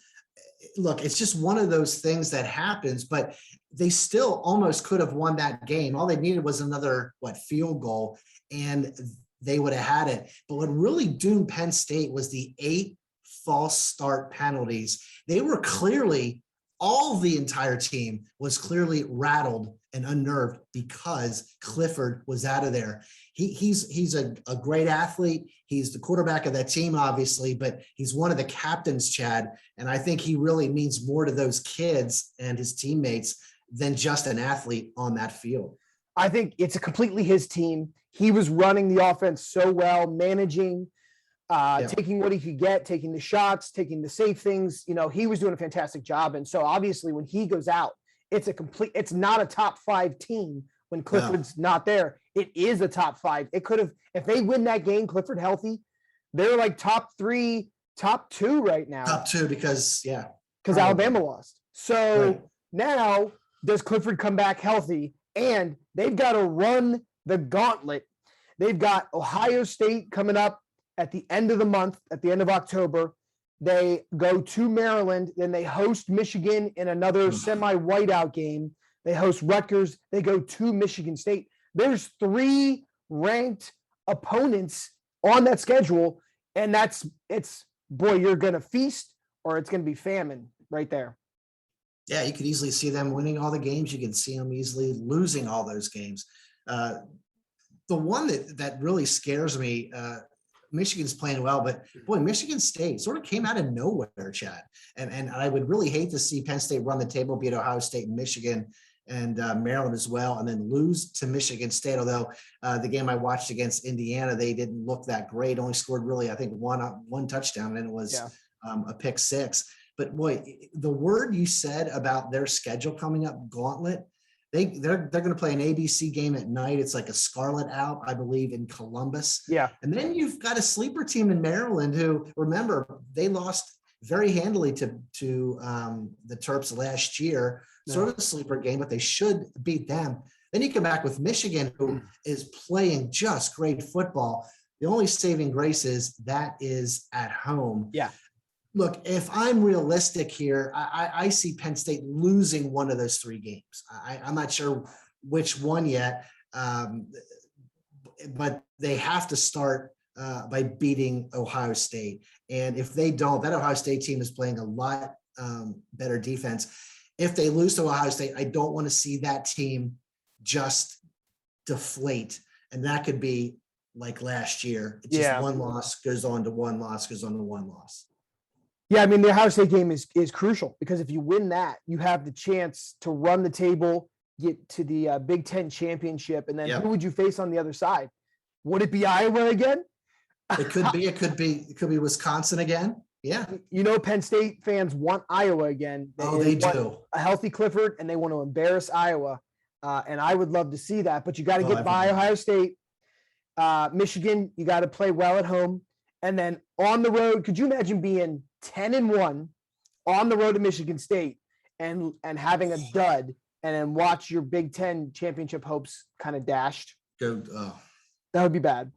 Look, it's just one of those things that happens, but they still almost could have won that game. All they needed was another, field goal, and they would have had it. But what really doomed Penn State was the 8 false start penalties. They were clearly, the entire team was clearly rattled and unnerved because Clifford was out of there. He's a great athlete. He's the quarterback of that team, obviously, but he's one of the captains, Chad. And I think he really means more to those kids and his teammates than just an athlete on that field. I think it's completely his team. He was running the offense so well, managing, taking what he could get, taking the shots, taking the safe things. He was doing a fantastic job. And so obviously when he goes out, it's not a top 5 team when Clifford's not there. It is a top 5. It could have, if they win that game, Clifford healthy, they're like top 3, top 2 right now. Top 2 because Alabama lost. So now does Clifford come back healthy? And they've got to run the gauntlet. They've got Ohio State coming up at the end of the month, at the end of October. They go to Maryland, then they host Michigan in another semi-whiteout game. They host Rutgers. They go to Michigan State. There's 3 ranked opponents on that schedule, and you're going to feast or it's going to be famine right there. Yeah, you could easily see them winning all the games. You can see them easily losing all those games. The one that really scares me, Michigan's playing well, but boy, Michigan State sort of came out of nowhere, Chad. And I would really hate to see Penn State run the table, beat Ohio State and Michigan and Maryland as well, and then lose to Michigan State. Although the game I watched against Indiana, they didn't look that great. Only scored really, I think, one touchdown, and it was a pick 6. But boy, the word you said about their schedule coming up, gauntlet, they're going to play an ABC game at night. It's like a Scarlet out, I believe, in Columbus. Yeah. And then you've got a sleeper team in Maryland who, remember, they lost very handily to the Terps last year. Sort of a sleeper game, but they should beat them. Then you come back with Michigan, who is playing just great football. The only saving grace is that is at home. Yeah. Look, if I'm realistic here, I see Penn State losing one of those 3 games. I'm not sure which one yet, but they have to start by beating Ohio State. And if they don't, that Ohio State team is playing a lot better defense. If they lose to Ohio State, I don't want to see that team just deflate. And that could be like last year. It's just one loss goes on to one loss, goes on to one loss. Yeah, I mean, the Ohio State game is crucial because if you win that, you have the chance to run the table, get to the Big Ten championship, and then Yep. who would you face on the other side? Would it be Iowa again? It could be, it could be Wisconsin again. Yeah. You know, Penn State fans want Iowa again. Oh, they want do. a healthy Clifford, and they want to embarrass Iowa. And I would love to see that, but you got to Oh, get by everybody. Ohio State. Michigan, you got to play well at home. And then on the road, could you imagine being 10-1 on the road to Michigan State and having a dud and then watch your Big Ten championship hopes kind of dashed? Go. Oh. That would be bad.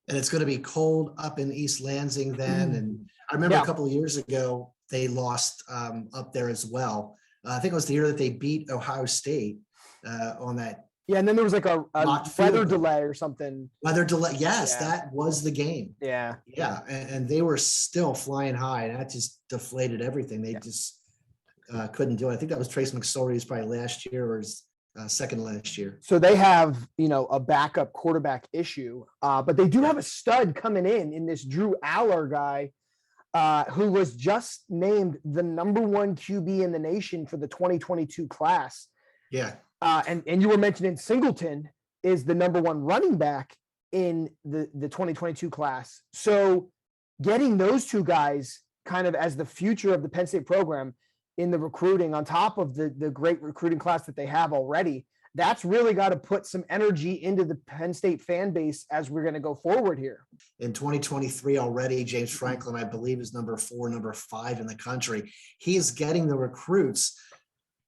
And it's going to be cold up in East Lansing then. And I remember Yeah. a couple of years ago, they lost up there as well. I think it was the year that they beat Ohio State on that Yeah, and then there was like a Not field weather goal. delay or something. weather delay. Yes, Yeah. that was the game. Yeah. Yeah, and they were still flying high, and that just deflated everything. They Yeah. just couldn't do it. I think that was Trace McSorley's probably last year or his second last year. So they have, a backup quarterback issue, but they do have a stud coming in this Drew Aller guy, who was just named the #1 QB in the nation for the 2022 class. Yeah, And you were mentioning Singleton is the #1 running back in the 2022 class. So getting those two guys kind of as the future of the Penn State program in the recruiting on top of the great recruiting class that they have already, that's really got to put some energy into the Penn State fan base as we're going to go forward here. in 2023 already, James Franklin, I believe, is number 4, number 5 in the country. He is getting the recruits,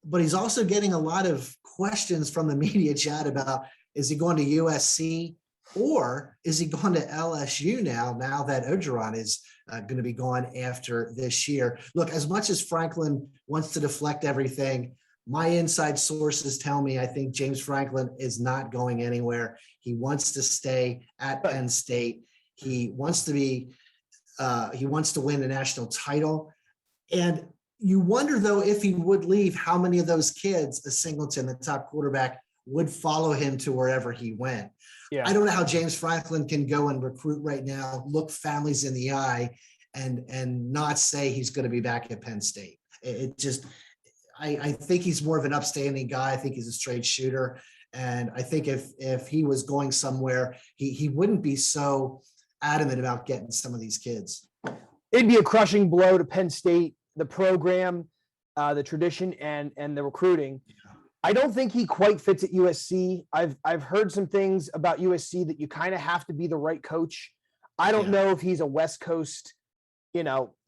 but he's also getting a lot of questions from the media chat about, is he going to USC or is he going to LSU now that Ogeron is going to be gone after this year? Look, as much as Franklin wants to deflect everything, my inside sources tell me I think James Franklin is not going anywhere. He wants to stay at Penn State. He wants to win a national title. And you wonder, though, if he would leave, how many of those kids, a Singleton, the top quarterback, would follow him to wherever he went. Yeah. I don't know how James Franklin can go and recruit right now, look families in the eye, and not say he's going to be back at Penn State. It just, I think he's more of an upstanding guy. I think he's a straight shooter. And I think if he was going somewhere, he wouldn't be so adamant about getting some of these kids. It'd be a crushing blow to Penn State, the program, the tradition, and the recruiting. I don't think he quite fits at USC. I've heard some things about USC that you kind of have to be the right coach. I don't know if he's a West Coast,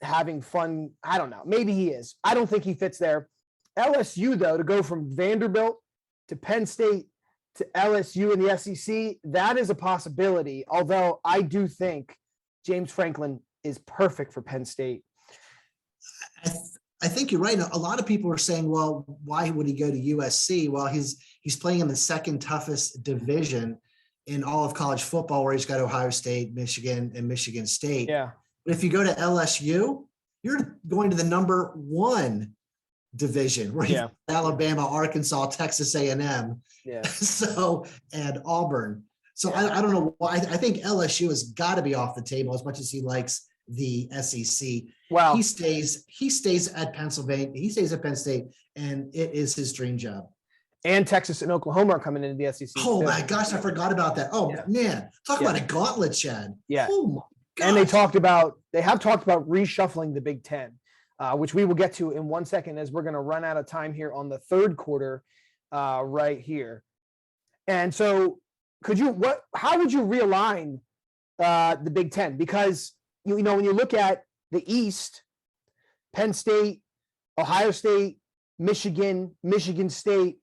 having fun. I don't know. Maybe he is. I don't think he fits there. LSU, though, to go from Vanderbilt to Penn State to LSU in the SEC, that is a possibility. Although I do think James Franklin is perfect for Penn State. I think you're right. A lot of people are saying, well, why would he go to USC? Well, he's playing in the second toughest division in all of college football, where he's got Ohio State, Michigan, and Michigan State. Yeah. But if you go to LSU, you're going to the #1 division, where you have Alabama, Arkansas, Texas A&M, and Auburn. So I don't know why. I think LSU has got to be off the table as much as he likes the SEC. Wow. He stays at Pennsylvania. He stays at Penn State, and it is his dream job. And Texas and Oklahoma are coming into the SEC. Oh too. my gosh, I forgot about that. Oh man, talk about a gauntlet, Chad. Yeah. Oh my gosh. And they have talked about reshuffling the Big Ten, which we will get to in 1 second, as we're going to run out of time here on the third quarter right here. And so how would you realign the Big Ten? Because, when you look at the East, Penn State, Ohio State, Michigan State,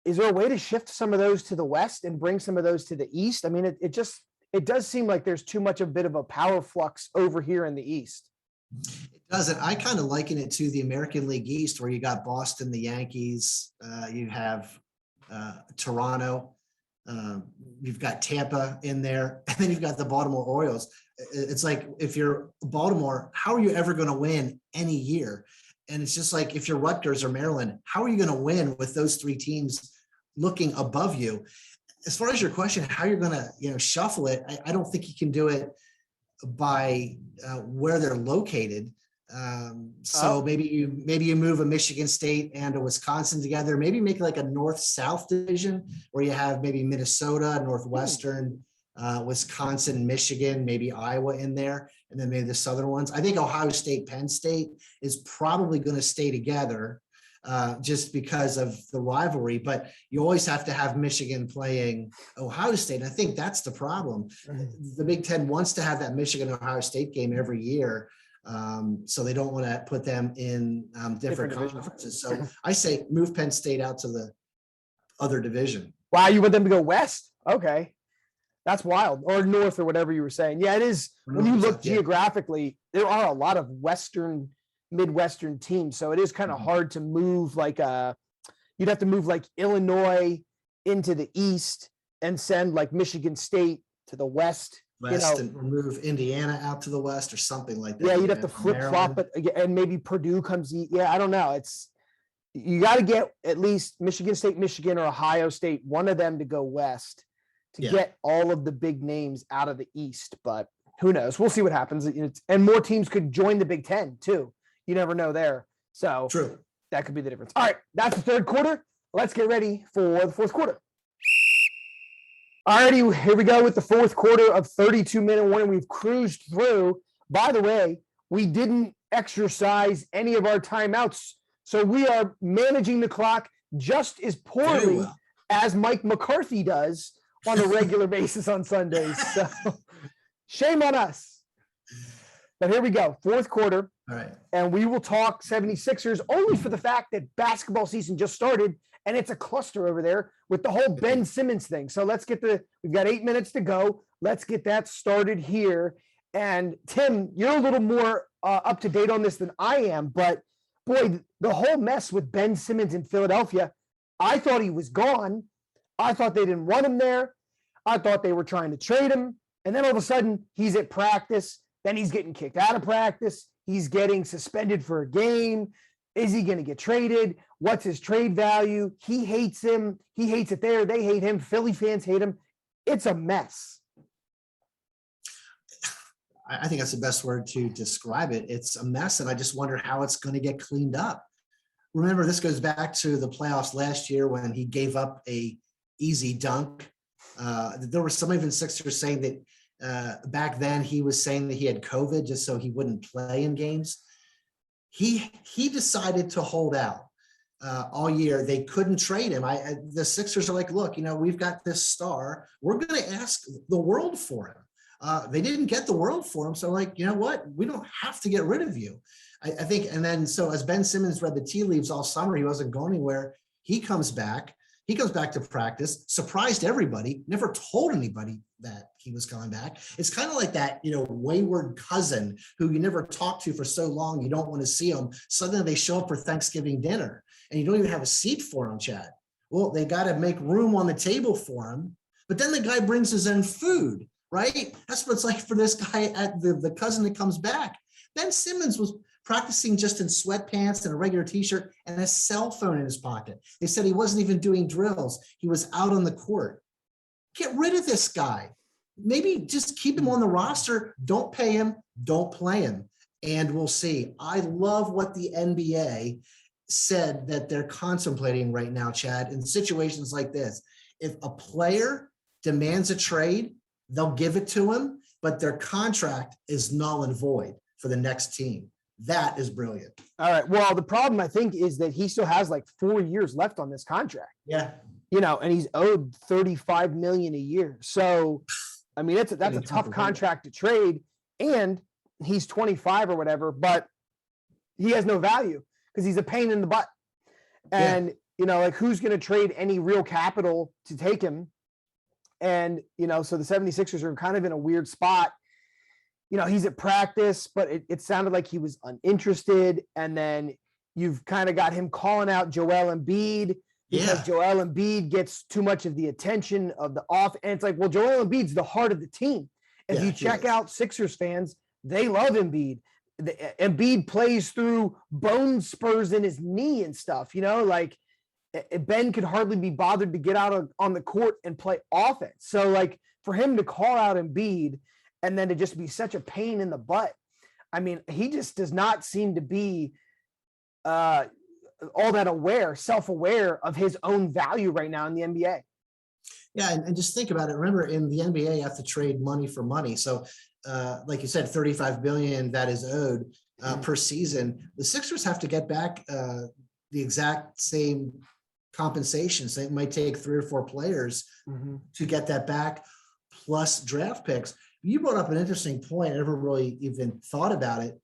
is there a way to shift some of those to the West and bring some of those to the East? I mean, it does seem like there's too much of a bit of a power flux over here in the East. It doesn't. I kind of liken it to the American League East, where you got Boston, the Yankees, you have Toronto, you've got Tampa in there, and then you've got the Baltimore Orioles. It's like, if you're Baltimore, how are you ever going to win any year? And it's just like, if you're Rutgers or Maryland, how are you going to win with those three teams looking above you? As far as your question, how you're going to, shuffle it, I don't think you can do it by where they're located. So maybe you move a Michigan State and a Wisconsin together, maybe make like a north-south division where you have maybe Minnesota, Northwestern, Wisconsin, Michigan, maybe Iowa in there, and then maybe the southern ones. I think Ohio State, Penn State is probably going to stay together just because of the rivalry, but you always have to have Michigan playing Ohio State. And I think that's the problem. The Big Ten wants to have that Michigan-Ohio State game every year. So they don't want to put them in different conferences. So I say move Penn State out to the other division. Wow, you want them to go west? Okay. That's wild. Or north or whatever you were saying. Yeah, it is. When you look geographically, there are a lot of Midwestern teams. So it is kind of hard to move you'd have to move like Illinois into the east and send like Michigan State to the west. And move Indiana out to the west or something like that. Yeah, you'd have to flip flop it, and maybe Purdue comes. Yeah, I don't know. You got to get at least Michigan State, Michigan, or Ohio State, one of them to go west to get all of the big names out of the east. But who knows? We'll see what happens. And more teams could join the Big Ten too. You never know there. So true. That could be the difference. All right, that's the third quarter. Let's get ready for the fourth quarter. Alrighty, here we go with the fourth quarter of 32-minute warning. We've cruised through. By the way, we didn't exercise any of our timeouts, so we are managing the clock just as poorly as Mike McCarthy does on a regular basis on Sundays. So shame on us. But here we go, fourth quarter. All right. And we will talk 76ers only for the fact that basketball season just started and it's a cluster over there with the whole Ben Simmons thing. So we've got 8 minutes to go. Let's get that started here. And Tim, you're a little more up to date on this than I am, but boy, the whole mess with Ben Simmons in Philadelphia, I thought he was gone. I thought they didn't want him there. I thought they were trying to trade him. And then all of a sudden he's at practice. Then he's getting kicked out of practice. He's getting suspended for a game. Is he going to get traded? What's his trade value? He hates him. He hates it there. They hate him. Philly fans hate him. It's a mess. I think that's the best word to describe it. It's a mess, and I just wonder how it's going to get cleaned up. Remember, this goes back to the playoffs last year when he gave up a easy dunk. There were some even Sixers saying that back then he was saying that he had COVID just so he wouldn't play in games. He decided to hold out all year. They couldn't trade him. The Sixers are like, look, we've got this star. We're going to ask the world for him. They didn't get the world for him. So like, you know what? We don't have to get rid of you. I think. And then, so as Ben Simmons read the tea leaves all summer, he wasn't going anywhere. He comes back. He goes back to practice, surprised everybody, never told anybody that he was coming back. It's kind of like that, wayward cousin who you never talked to for so long, you don't want to see them. Suddenly they show up for Thanksgiving dinner and you don't even have a seat for them, Chad. Well, they got to make room on the table for him, but then the guy brings his own food, right? That's what it's like for this guy at the cousin that comes back. Ben Simmons was practicing just in sweatpants and a regular t-shirt and a cell phone in his pocket. They said he wasn't even doing drills. He was out on the court. Get rid of this guy. Maybe just keep him on the roster. Don't pay him. Don't play him. And we'll see. I love what the NBA said that they're contemplating right now, Chad, in situations like this. If a player demands a trade, they'll give it to him, but their contract is null and void for the next team. That is brilliant. All right. Well, the problem I think is that he still has like 4 years left on this contract. Yeah. And he's owed $35 million a year. So, I mean, that's a tough contract to trade, and he's 25 or whatever, but he has no value because he's a pain in the butt. And, who's going to trade any real capital to take him? And, so the 76ers are kind of in a weird spot. He's at practice, but it sounded like he was uninterested. And then you've kind of got him calling out Joel Embiid because Joel Embiid gets too much of the attention of the off. And it's like, well, Joel Embiid's the heart of the team. If you check out Sixers fans, they love Embiid. Embiid plays through bone spurs in his knee and stuff, Ben could hardly be bothered to get out on the court and play offense. So like for him to call out Embiid and then to just be such a pain in the butt, I mean, he just does not seem to be all that self-aware of his own value right now in the NBA. Yeah, and just think about it. Remember, in the NBA, you have to trade money for money. So, like you said, 35 billion that is owed per season. The Sixers have to get back the exact same compensation. So it might take 3 or 4 players to get that back, plus draft picks. You brought up an interesting point. I never really even thought about it.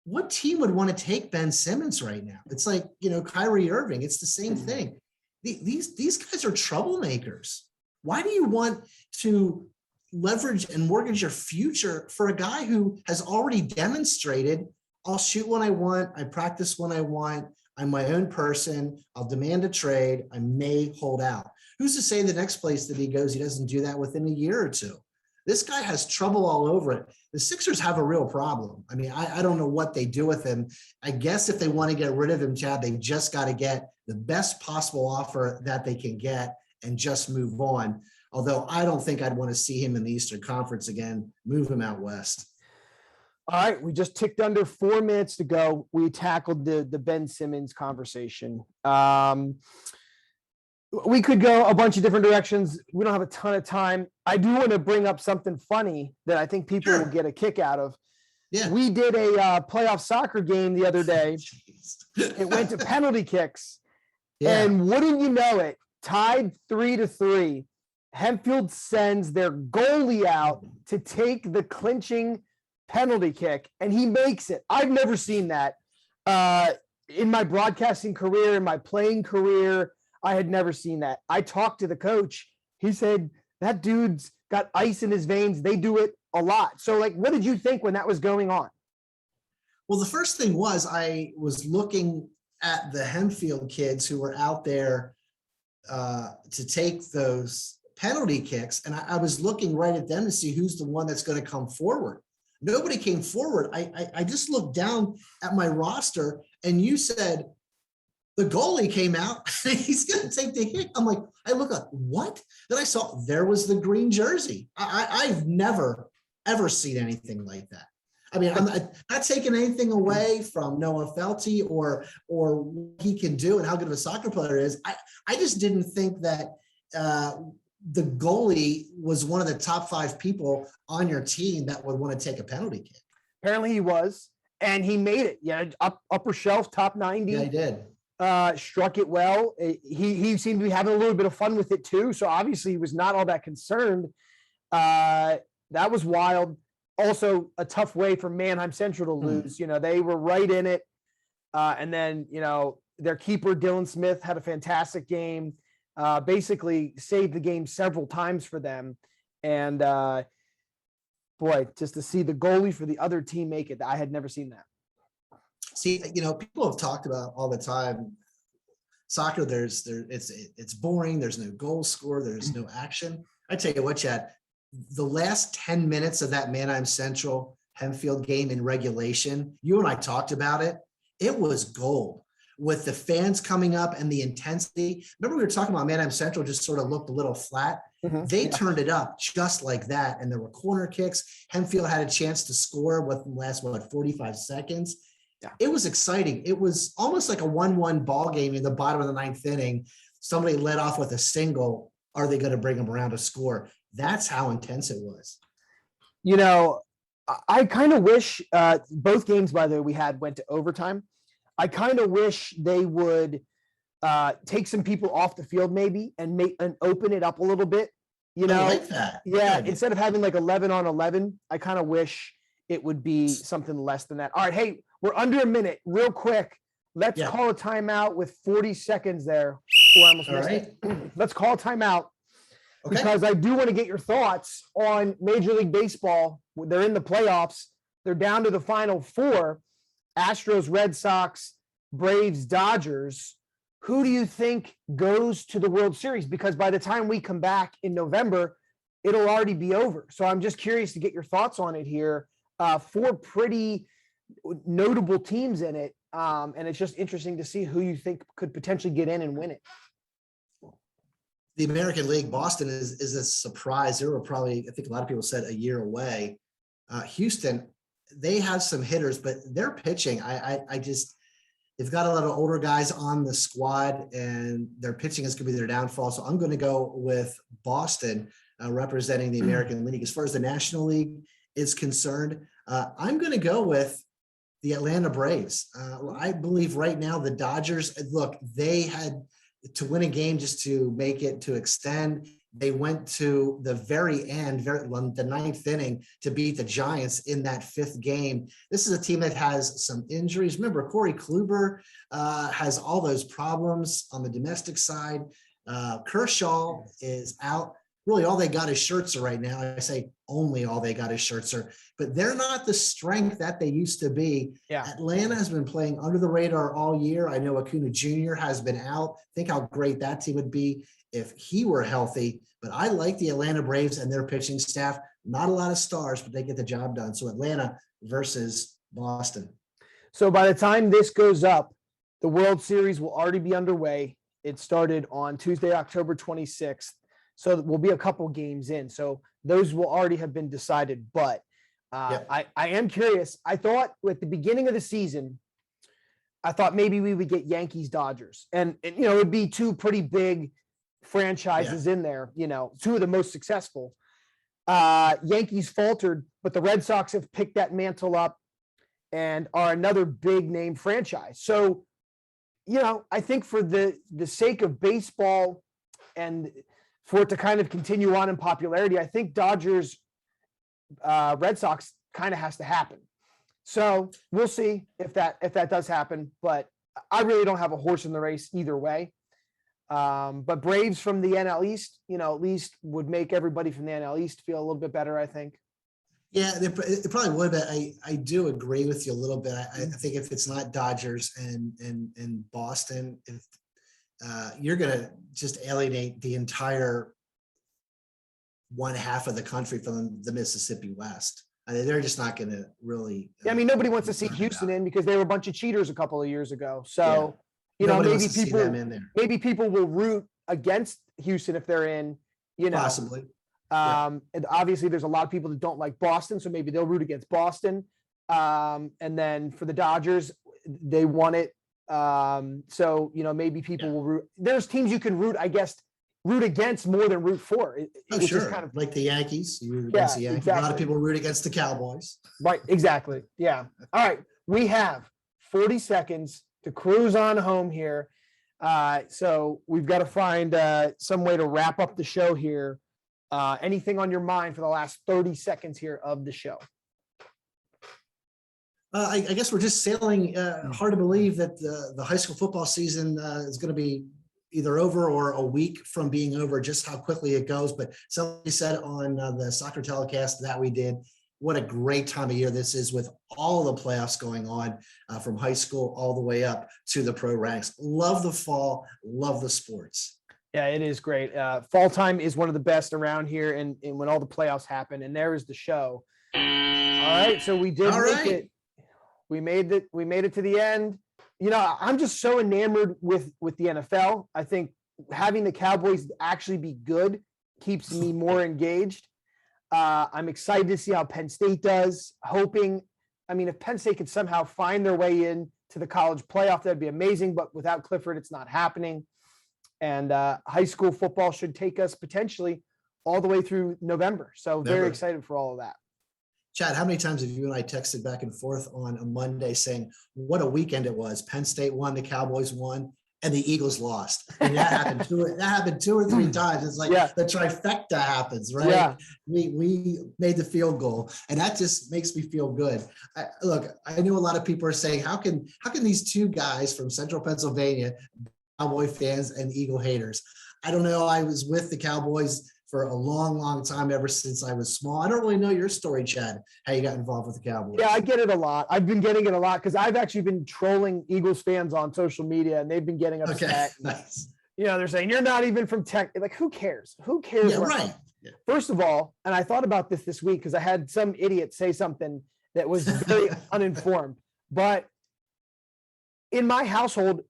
What team would want to take Ben Simmons right now? It's like, Kyrie Irving. It's the same thing. These guys are troublemakers. Why do you want to leverage and mortgage your future for a guy who has already demonstrated, I'll shoot when I want, I practice when I want, I'm my own person, I'll demand a trade, I may hold out. Who's to say the next place that he goes, he doesn't do that within a year or two? This guy has trouble all over it. The Sixers have a real problem. I mean, I don't know what they do with him. I guess if they want to get rid of him, Chad, they've just got to get the best possible offer that they can get and just move on. Although I don't think I'd want to see him in the Eastern Conference again, move him out west. All right, we just ticked under 4 minutes to go. We tackled the Ben Simmons conversation. We could go a bunch of different directions. We don't have a ton of time. I do want to bring up something funny that I think people will get a kick out of. Yeah. We did a playoff soccer game the other day. It went to penalty kicks. Yeah. And wouldn't you know it, tied 3-3. Hempfield sends their goalie out to take the clinching penalty kick, and he makes it. I've never seen that in my broadcasting career, in my playing career. I had never seen that. I talked to the coach. He said, that dude's got ice in his veins. They do it a lot. So, like, what did you think when that was going on? Well, the first thing was I was looking at the Hempfield kids who were out there to take those penalty kicks. And I was looking right at them to see who's the one that's going to come forward. Nobody came forward. I just looked down at my roster and you said, the goalie came out. He's going to take the hit. I'm like, I look up, what? Then I saw there was the green jersey. I've never, ever seen anything like that. I mean, I'm not taking anything away from Noah Felty or what he can do and how good of a soccer player he is. I just didn't think that the goalie was one of the top 5 people on your team that would want to take a penalty kick. Apparently he was, and he made it. Yeah, upper shelf, top 90. Yeah, he did. Struck it well. He seemed to be having a little bit of fun with it too. So obviously he was not all that concerned. That was wild. Also a tough way for Mannheim Central to lose. They were right in it. And then, their keeper, Dylan Smith, had a fantastic game, basically saved the game several times for them. And boy, just to see the goalie for the other team make it, I had never seen that. See, people have talked about all the time, soccer, it's boring. There's no goal score. There's no action. I tell you what, Chad, the last 10 minutes of that Mannheim Central Hempfield game in regulation, you and I talked about it. It was gold with the fans coming up and the intensity. Remember we were talking about Mannheim Central just sort of looked a little flat. They turned it up just like that. And there were corner kicks. Hempfield had a chance to score within the last, 45 seconds. Yeah. It was exciting. It was almost like a 1-1 ball game in the bottom of the 9th inning. Somebody led off with a single. Are they going to bring them around to score? That's how intense it was. I kind of wish both games, by the way, we had went to overtime. I kind of wish they would take some people off the field maybe and open it up a little bit. I like that. Yeah. Instead of having like 11 on 11, I kind of wish it would be something less than that. All right. Hey, we're under a minute real quick. Let's call a timeout with 40 seconds there. Oh, I almost missed it. Let's call a timeout because I do want to get your thoughts on Major League Baseball. They're in the playoffs. They're down to the final 4, Astros, Red Sox, Braves, Dodgers. Who do you think goes to the World Series? Because by the time we come back in November, it'll already be over. So I'm just curious to get your thoughts on it here. 4 pretty notable teams in it. And it's just interesting to see who you think could potentially get in and win it. The American League, Boston is a surprise. They were probably, I think a lot of people said, a year away. Houston they have some hitters, but their pitching, I just, they've got a lot of older guys on the squad, and their pitching is going to be their downfall. So I'm going to go with Boston representing the American League. As far as the National League is concerned, I'm going to go with the Atlanta Braves. I believe right now the Dodgers, look, they had to win a game just to make it to extend. They went to the very end, the ninth inning, to beat the Giants in that fifth game. This is a team that has some injuries. Remember, Corey Kluber has all those problems on the domestic side. Kershaw is out. Really, all they got is Scherzer right now. I say only all they got is Scherzer, but they're not the strength that they used to be. Yeah. Atlanta has been playing under the radar all year. I know Acuna Jr. has been out. Think how great that team would be if he were healthy. But I like the Atlanta Braves and their pitching staff. Not a lot of stars, but they get the job done. So Atlanta versus Boston. So by the time this goes up, the World Series will already be underway. It started on Tuesday, October 26th. So we'll be a couple games in. So those will already have been decided. But I am curious. I thought at the beginning of the season, I thought maybe we would get Yankees, Dodgers. And it would be two pretty big franchises in there, two of the most successful. Yankees faltered, but the Red Sox have picked that mantle up and are another big name franchise. So, I think for the sake of baseball and for it to kind of continue on in popularity, I think Dodgers, Red Sox kind of has to happen. So we'll see if that does happen, but I really don't have a horse in the race either way. But Braves from the NL East, at least would make everybody from the NL East feel a little bit better, I think. Yeah, it probably would, but I do agree with you a little bit. I think if it's not Dodgers and Boston, if you're going to just alienate the entire one half of the country from the Mississippi West. I mean, they're just not going to really. Nobody wants to see Houston in because they were a bunch of cheaters a couple of years ago. So, maybe people will root against Houston if they're in, Possibly. And obviously there's a lot of people that don't like Boston, so maybe they'll root against Boston. And then for the Dodgers, they won it. So, maybe people will root. There's teams you can root against more than root for. Sure. Kind of like the Yankees. You root against the Yankees. Exactly. A lot of people root against the Cowboys. Right. Exactly. Yeah. All right. We have 40 seconds to cruise on home here. So we've got to find some way to wrap up the show here. Anything on your mind for the last 30 seconds here of the show? I guess we're just sailing. Hard to believe that the high school football season is going to be either over or a week from being over, just how quickly it goes. But somebody said on the soccer telecast that we did, what a great time of year this is with all the playoffs going on from high school all the way up to the pro ranks. Love the fall, love the sports. Yeah, it is great. Fall time is one of the best around here, and when all the playoffs happen, and there is the show. All right, so we did make it. We made it to the end. I'm just so enamored with the NFL. I think having the Cowboys actually be good keeps me more engaged. I'm excited to see how Penn State does. If Penn State could somehow find their way in to the college playoff, that'd be amazing. But without Clifford, it's not happening. And high school football should take us potentially all the way through November. So very excited for all of that. Chad, how many times have you and I texted back and forth on a Monday saying what a weekend it was? Penn State won, the Cowboys won, and the Eagles lost. And that happened two or three times. It's like the trifecta happens, right? Yeah. We made the field goal, and that just makes me feel good. I knew a lot of people are saying, how can these two guys from Central Pennsylvania, Cowboy fans and Eagle haters? I don't know. I was with the Cowboys for a long, long time, ever since I was small. I don't really know your story, Chad, how you got involved with the Cowboys. Yeah, I get it a lot. I've been getting it a lot because I've actually been trolling Eagles fans on social media, and they've been getting upset. Okay, nice. They're saying, you're not even from Tech. Like, who cares? Who cares? Yeah, right. Yeah. First of all, and I thought about this week because I had some idiot say something that was very uninformed. But in my household,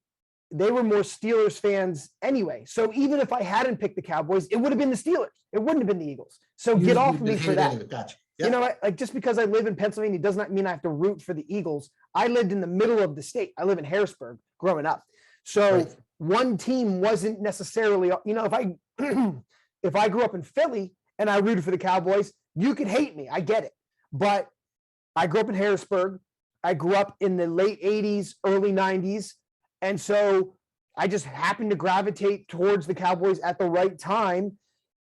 they were more Steelers fans anyway. So even if I hadn't picked the Cowboys, it would have been the Steelers. It wouldn't have been the Eagles. So get off of me for that. Gotcha. You know, like just because I live in Pennsylvania does not mean I have to root for the Eagles. I lived in the middle of the state. I live in Harrisburg growing up. So Right. one team wasn't necessarily, you know, if I if I grew up in Philly and I rooted for the Cowboys, you could hate me. I get it. But I grew up in Harrisburg. I grew up in the late 80s, early 90s. And so I just happened to gravitate towards the Cowboys at the right time.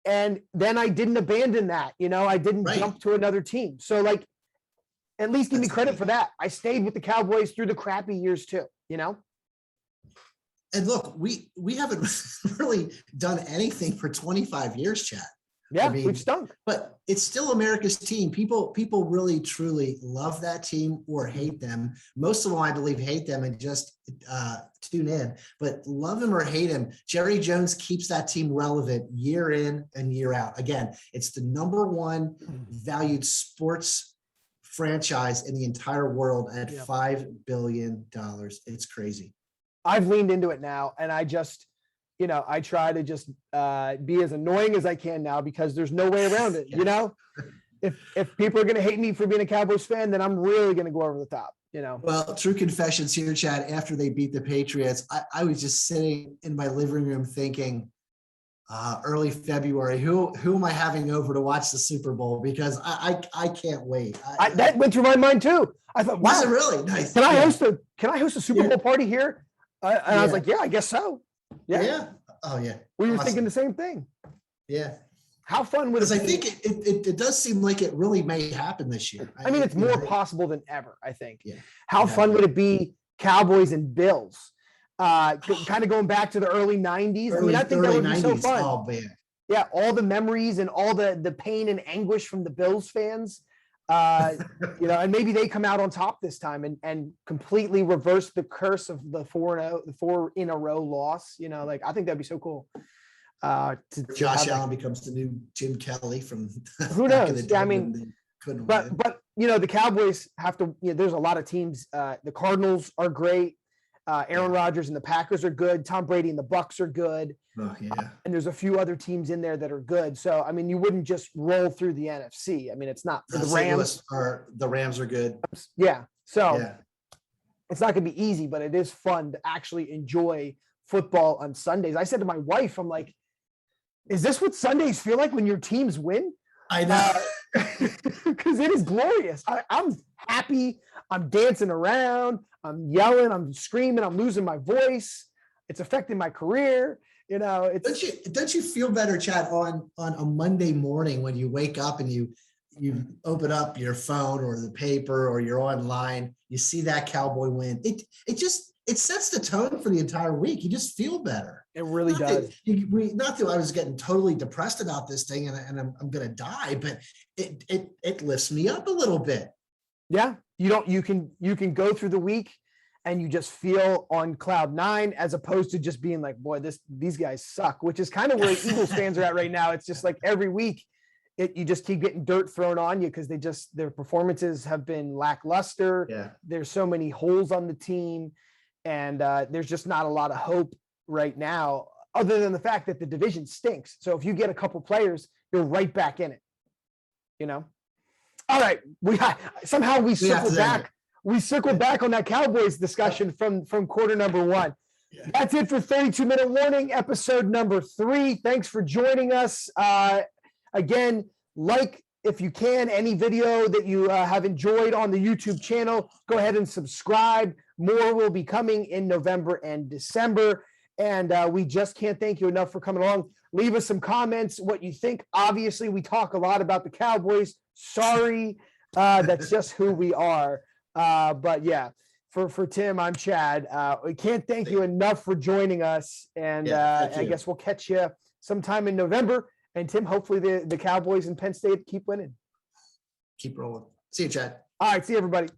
And then I didn't abandon that, you know, I didn't Right. jump to another team. So like, at least give me That's credit great. for that. I stayed with the Cowboys through the crappy years too, you know? And look, we haven't really done anything for 25 years, Chad. Yeah, mean, we've stunk. But it's still America's team. People really truly love that team or hate them. Most of them, I believe, hate them and just tune in. But love him or hate him, Jerry Jones keeps that team relevant year in and year out. Again, it's the #1 valued sports franchise in the entire world at Yeah. $5 billion. It's crazy. I've leaned into it now, and I just, you know, I try to just be as annoying as I can now because there's no way around it. Yeah. You know, if people are going to hate me for being a Cowboys fan, then I'm really going to go over the top. You know. Well, true confessions here, Chad. After they beat the Patriots, I was just sitting in my living room thinking, early February, who am I having over to watch the Super Bowl? Because I can't wait. That went through my mind too. I thought, wow, Was it really nice? can I Yeah. host a Super Yeah. Bowl party here? And I was Yeah. like, yeah, I guess so. Yeah, Yeah. Oh yeah. we were Awesome. thinking the same thing. Yeah. How fun would it Because I be? think it does seem like it really may happen this year. I mean, it's you know, more possible than ever, I think. Yeah. How Yeah. fun would it be, Cowboys and Bills? Kind of going back to the early 90s. I mean, I think that would be so fun. Oh man. Yeah, all the memories and all the pain and anguish from the Bills fans. You know, and maybe they come out on top this time and completely reverse the curse of the 4 in a row loss. You know, like I think that'd be so cool. To Josh have that. Allen becomes the new Jim Kelly from Who back in knows? the Yeah, I day mean, when they couldn't win. But you know, the Cowboys have to, you know, there's a lot of teams. The Cardinals are great. Aaron Rodgers and the Packers are good. Tom Brady and the Bucks are good. Oh yeah. And there's a few other teams in there that are good. So I mean, you wouldn't just roll through the NFC. I mean, it's not the Rams. The Rams are good. Yeah. So Yeah. it's not going to be easy, but it is fun to actually enjoy football on Sundays. I said to my wife, I'm like, is this what Sundays feel like when your teams win? I know. Because it is glorious. I'm happy. I'm dancing around. I'm yelling. I'm screaming. I'm losing my voice. It's affecting my career. You know, Don't you feel better, Chad, on a Monday morning when you wake up and you open up your phone or the paper or you're online, you see that Cowboy win. It sets the tone for the entire week. You just feel better. it really Not does. not that I was getting totally depressed about this thing and I'm gonna die, but it lifts me up a little bit. Yeah. You can go through the week and you just feel on cloud 9 as opposed to just being like, boy, these guys suck, which is kind of where Eagles fans are at right now. It's just like every week you just keep getting dirt thrown on you because their performances have been lackluster. Yeah. There's so many holes on the team, and there's just not a lot of hope right now, other than the fact that the division stinks. So if you get a couple players, you're right back in it. You know. All right, we circled back. We circled back on that Cowboys discussion from quarter number 1. Yeah. That's it for 32-minute warning, episode number 3. Thanks for joining us. Again, like if you can, any video that you have enjoyed on the YouTube channel, go ahead and subscribe. More will be coming in November and December. And we just can't thank you enough for coming along. Leave us some comments, what you think. Obviously, we talk a lot about the Cowboys. Sorry, that's just who we are. But yeah, for Tim, I'm Chad. We can't thank you enough for joining us. And Yeah, I guess we'll catch you sometime in November. And Tim, hopefully the Cowboys and Penn State keep winning. Keep rolling. See you, Chad. All right, see you, everybody.